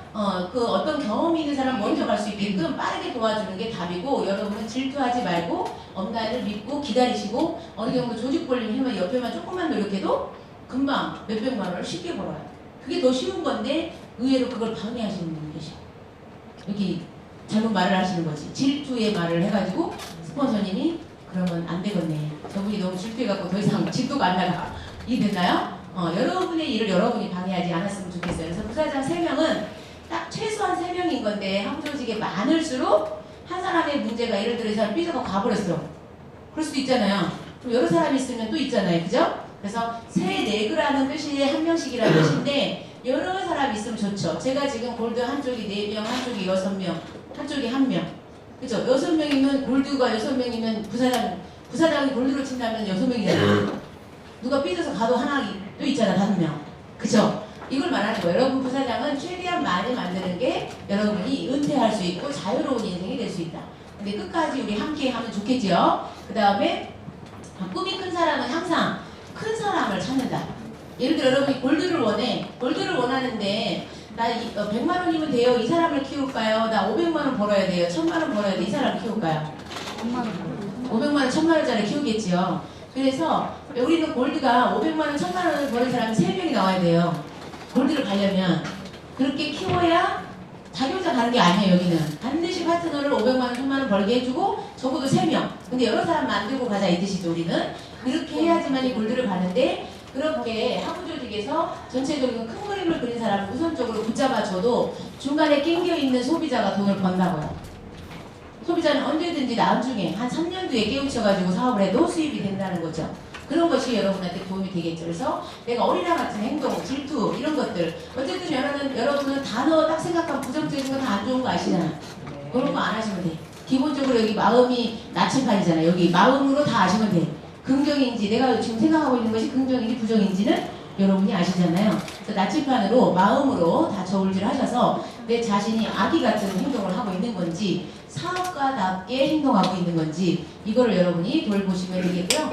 그 어떤 경험이 있는 사람 먼저 갈 수 있게끔 빠르게 도와주는 게 답이고, 여러분은 질투하지 말고 업라인을 믿고 기다리시고 어느 정도 조직 벌림 힘을 옆에만 조금만 노력해도 금방 몇백만 원을 쉽게 벌어요. 그게 더 쉬운 건데 의외로 그걸 방해하시는 분이 계셔. 여기 잘못 말을 하시는 거지. 질투의 말을 해가지고 스폰서님이 그러면 안 되겠네. 저분이 너무 질투해갖고 더 이상 질투가 안 나가. 이해됐나요? 여러분의 일을 여러분이 방해하지 않았으면 좋겠어요. 그래서 부사장 3명은 딱 최소한 3명인 건데 항조직에 많을수록 한 사람의 문제가 예를 들어 이 사람 삐져서 가버렸어. 그럴 수도 있잖아요. 그럼 여러 사람이 있으면 또 있잖아요. 그죠? 그래서 세 레그라는 뜻이 한 명씩이라는 뜻인데 여러 사람이 있으면 좋죠. 제가 지금 골드 한쪽이 4명, 한쪽이 6명, 한쪽이 1명. 그죠? 6명이면 골드가 6명이면 부사장이 골드로 친다면 6명이잖아요. 누가 삐져서 가도 하나 또 있잖아, 5명. 그죠? 이걸 말하는 거예요. 여러분 부사장은 최대한 많이 만드는 게 여러분이 은퇴할 수 있고 자유로운 인생이 될 수 있다. 근데 끝까지 우리 함께 하면 좋겠죠? 그 다음에 꿈이 큰 사람은 항상 큰 사람을 찾는다. 예를 들어 여러분이 골드를 원해. 골드를 원하는데 나 100만 원이면 돼요. 이 사람을 키울까요? 나 500만 원 벌어야 돼요. 1000만 원 벌어야 돼. 이 사람을 키울까요? 500만 원, 1000만 원짜리 키우겠지요. 그래서 우리는 골드가 500만 원, 1000만 원을 버는 사람이 3명이 나와야 돼요. 골드를 가려면 그렇게 키워야 자기혼자 가는 게 아니에요. 여기는 반드시 파트너를 500만 원, 1000만 원 벌게 해주고 적어도 3명. 근데 여러 사람 만들고 가자 이 뜻이죠. 우리는 이렇게 해야지만 이 골드를 가는데, 그렇게 하부 조직에서 전체적인 큰 그림을 그린 사람을 우선적으로 붙잡아줘도 중간에 낑겨있는 소비자가 돈을 번다고요. 소비자는 언제든지 나중에 한 3년 뒤에 깨우쳐가지고 사업을 해도 수입이 된다는 거죠. 그런 것이 여러분한테 도움이 되겠죠. 그래서 내가 어린아 같은 행동, 질투 이런 것들, 어쨌든 여러분은 단어 딱 생각하면 부정적인 거 다 안 좋은 거 아시잖아요. 그런 거 안 하시면 돼. 기본적으로 여기 마음이 나침판이잖아요. 여기 마음으로 다 아시면 돼. 긍정인지 내가 지금 생각하고 있는 것이 긍정인지 부정인지는 여러분이 아시잖아요. 그래서 나침판으로 마음으로 다 저울질 하셔서 내 자신이 아기 같은 행동을 하고 있는 건지 사업가답게 행동하고 있는 건지 이거를 여러분이 돌보시면 되겠고요.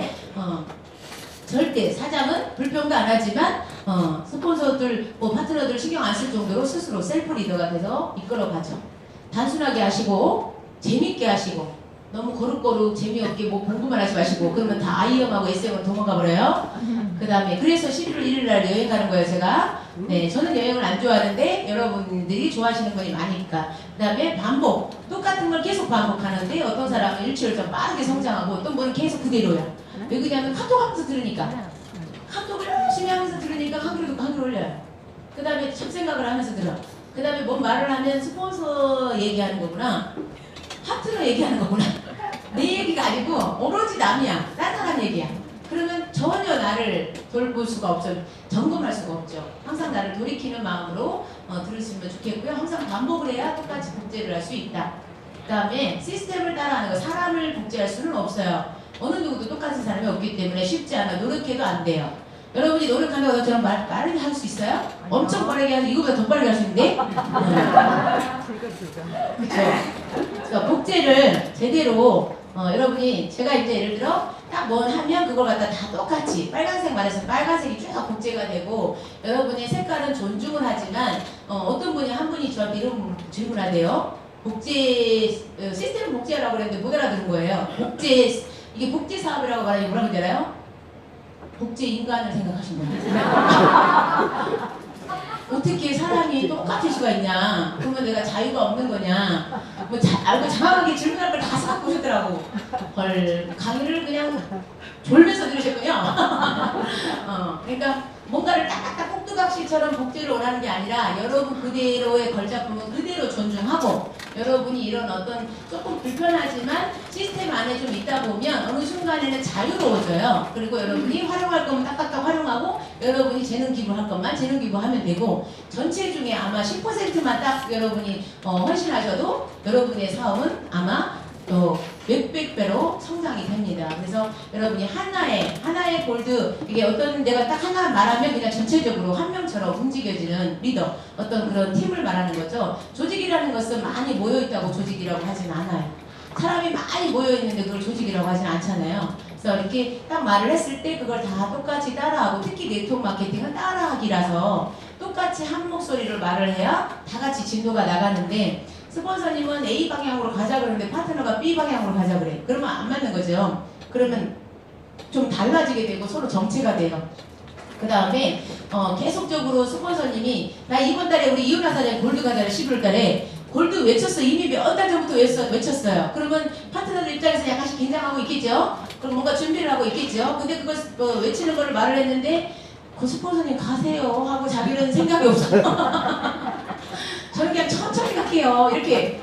절대 사장은 불평도 안 하지만 스폰서들 뭐 파트너들 신경 안 쓸 정도로 스스로 셀프 리더가 돼서 이끌어가죠. 단순하게 하시고 재밌게 하시고 너무 거룩거룩 재미없게 뭐 공부만 하지 마시고 그러면 다 IM하고 SM으로 도망가 버려요. 그 다음에 그래서 11월 1일 날 여행 가는 거예요. 제가 네, 저는 여행을 안 좋아하는데 여러분들이 좋아하시는 분이 많으니까. 그 다음에 반복, 똑같은 걸 계속 반복하는데 어떤 사람은 일주일 좀 빠르게 성장하고 어떤 분은 계속 그대로야. 왜 그러냐면 카톡 하면서 들으니까, 카톡을 열심히 하면서 들으니까 한 그릇 한 그릇 올려요. 그 다음에 잡생각을 하면서 들어. 그 다음에 뭔 말을 하면 스폰서 얘기하는 거구나, 파트너 얘기하는 거구나. 내 얘기가 아니고 오로지 남이야, 딴 사람 얘기야. 그러면 전혀 나를 돌볼 수가 없죠. 점검할 수가 없죠. 항상 나를 돌이키는 마음으로 들으시면 좋겠고요. 항상 반복을 해야 똑같이 복제를 할 수 있다. 그 다음에 시스템을 따라하는 거, 사람을 복제할 수는 없어요. 어느 누구도 똑같은 사람이 없기 때문에 쉽지 않아. 노력해도 안 돼요. 여러분이 노력한다고 저처럼 말을 할 수 있어요? 엄청 빠르게 하서 이거보다 더 빨리 할 수 있는데? 그렇죠. 그러니까 복제를 제대로 여러분이 제가 이제 예를 들어 딱 뭘 하면 그걸 갖다 다 똑같이 빨간색 말해서 빨간색이 쭉 복제가 되고, 여러분의 색깔은 존중을 하지만 어떤 분이 한 분이 저한테 이런 질문하대요. 복제 시스템을 복제하라고 그랬는데 못 알아듣는 거예요. 이게 복제 사업이라고 말하니 뭐라고 되나요? 복제 인간을 생각하신 거예요. 어떻게 사람이 똑같을 수가 있냐? 그러면 내가 자유가 없는 거냐? 뭐 알고 정확하게 질문할 걸 다 생각해 오셨더라고. 헐, 강의를 그냥 졸면서 들으셨군요. 그러니까 뭔가를 딱딱딱 꼭두각시처럼 복제를 원하는 게 아니라 여러분 그대로의 걸작품은 그대로 존중하고 여러분이 이런 어떤 조금 불편하지만 시스템 안에 좀 있다 보면 어느 순간에는 자유로워져요. 그리고 여러분이 활용할 거면 딱딱딱 활용하고 여러분이 재능 기부할 것만 재능 기부하면 되고 전체 중에 아마 10%만 딱 여러분이 헌신하셔도 여러분의 사업은 아마 또 몇백 배로 성장이 됩니다. 그래서 여러분이 하나의 골드 이게 어떤 내가 딱 하나 말하면 그냥 전체적으로 한 명처럼 움직여지는 리더 어떤 그런 팀을 말하는 거죠. 조직이라는 것은 많이 모여 있다고 조직이라고 하진 않아요. 사람이 많이 모여 있는데 그걸 조직이라고 하진 않잖아요. 그래서 이렇게 딱 말을 했을 때 그걸 다 똑같이 따라하고 특히 네트워크 마케팅은 따라하기라서 똑같이 한 목소리를 말을 해야 다 같이 진도가 나가는데 스폰서님은 A 방향으로 가자 그러는데 파트너가 B 방향으로 가자 그래. 그러면 안 맞는 거죠. 그러면 좀 달라지게 되고 서로 정체가 돼요. 그 다음에 계속적으로 스폰서님이 나 이번 달에 우리 이윤아 사장 골드 가자를 11월 달에 골드 외쳤어. 이미 몇 달 전부터 외쳤어요. 그러면 파트너들 입장에서 약간씩 긴장하고 있겠죠. 그럼 뭔가 준비를 하고 있겠죠. 근데 그걸 외치는 거를 말을 했는데 그 스폰서님 가세요 하고 자기는 생각이 없어. 저는 그냥 천천히 갈게요. 이렇게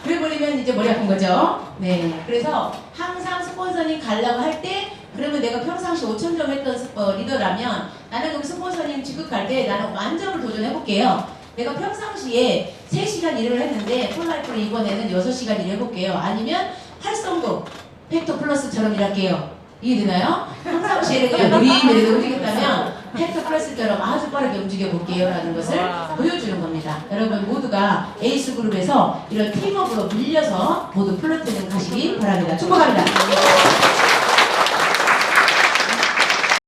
그래버리면 이제 머리 아픈 거죠. 네. 그래서 항상 스폰서님 가려고 할 때 그러면 내가 평상시 5,000점 했던 리더라면 나는 그럼 스폰서님 지급할 때 나는 만점을 도전해볼게요. 내가 평상시에 3시간 일을 했는데 폴라이프를 이번에는 6시간 일을 해볼게요. 아니면 활성도 팩터 플러스처럼 일할게요. 이해되나요? 평상시에 그냥 느리느리 움직였다면 팩터 플러스처럼 아주 빠르게 움직여 볼게요 라는 것을 보여주는 겁니다. 여러분 모두가 에이스 그룹에서 이런 팀업으로 밀려서 모두 플러팅을 가시기 바랍니다. 축복합니다.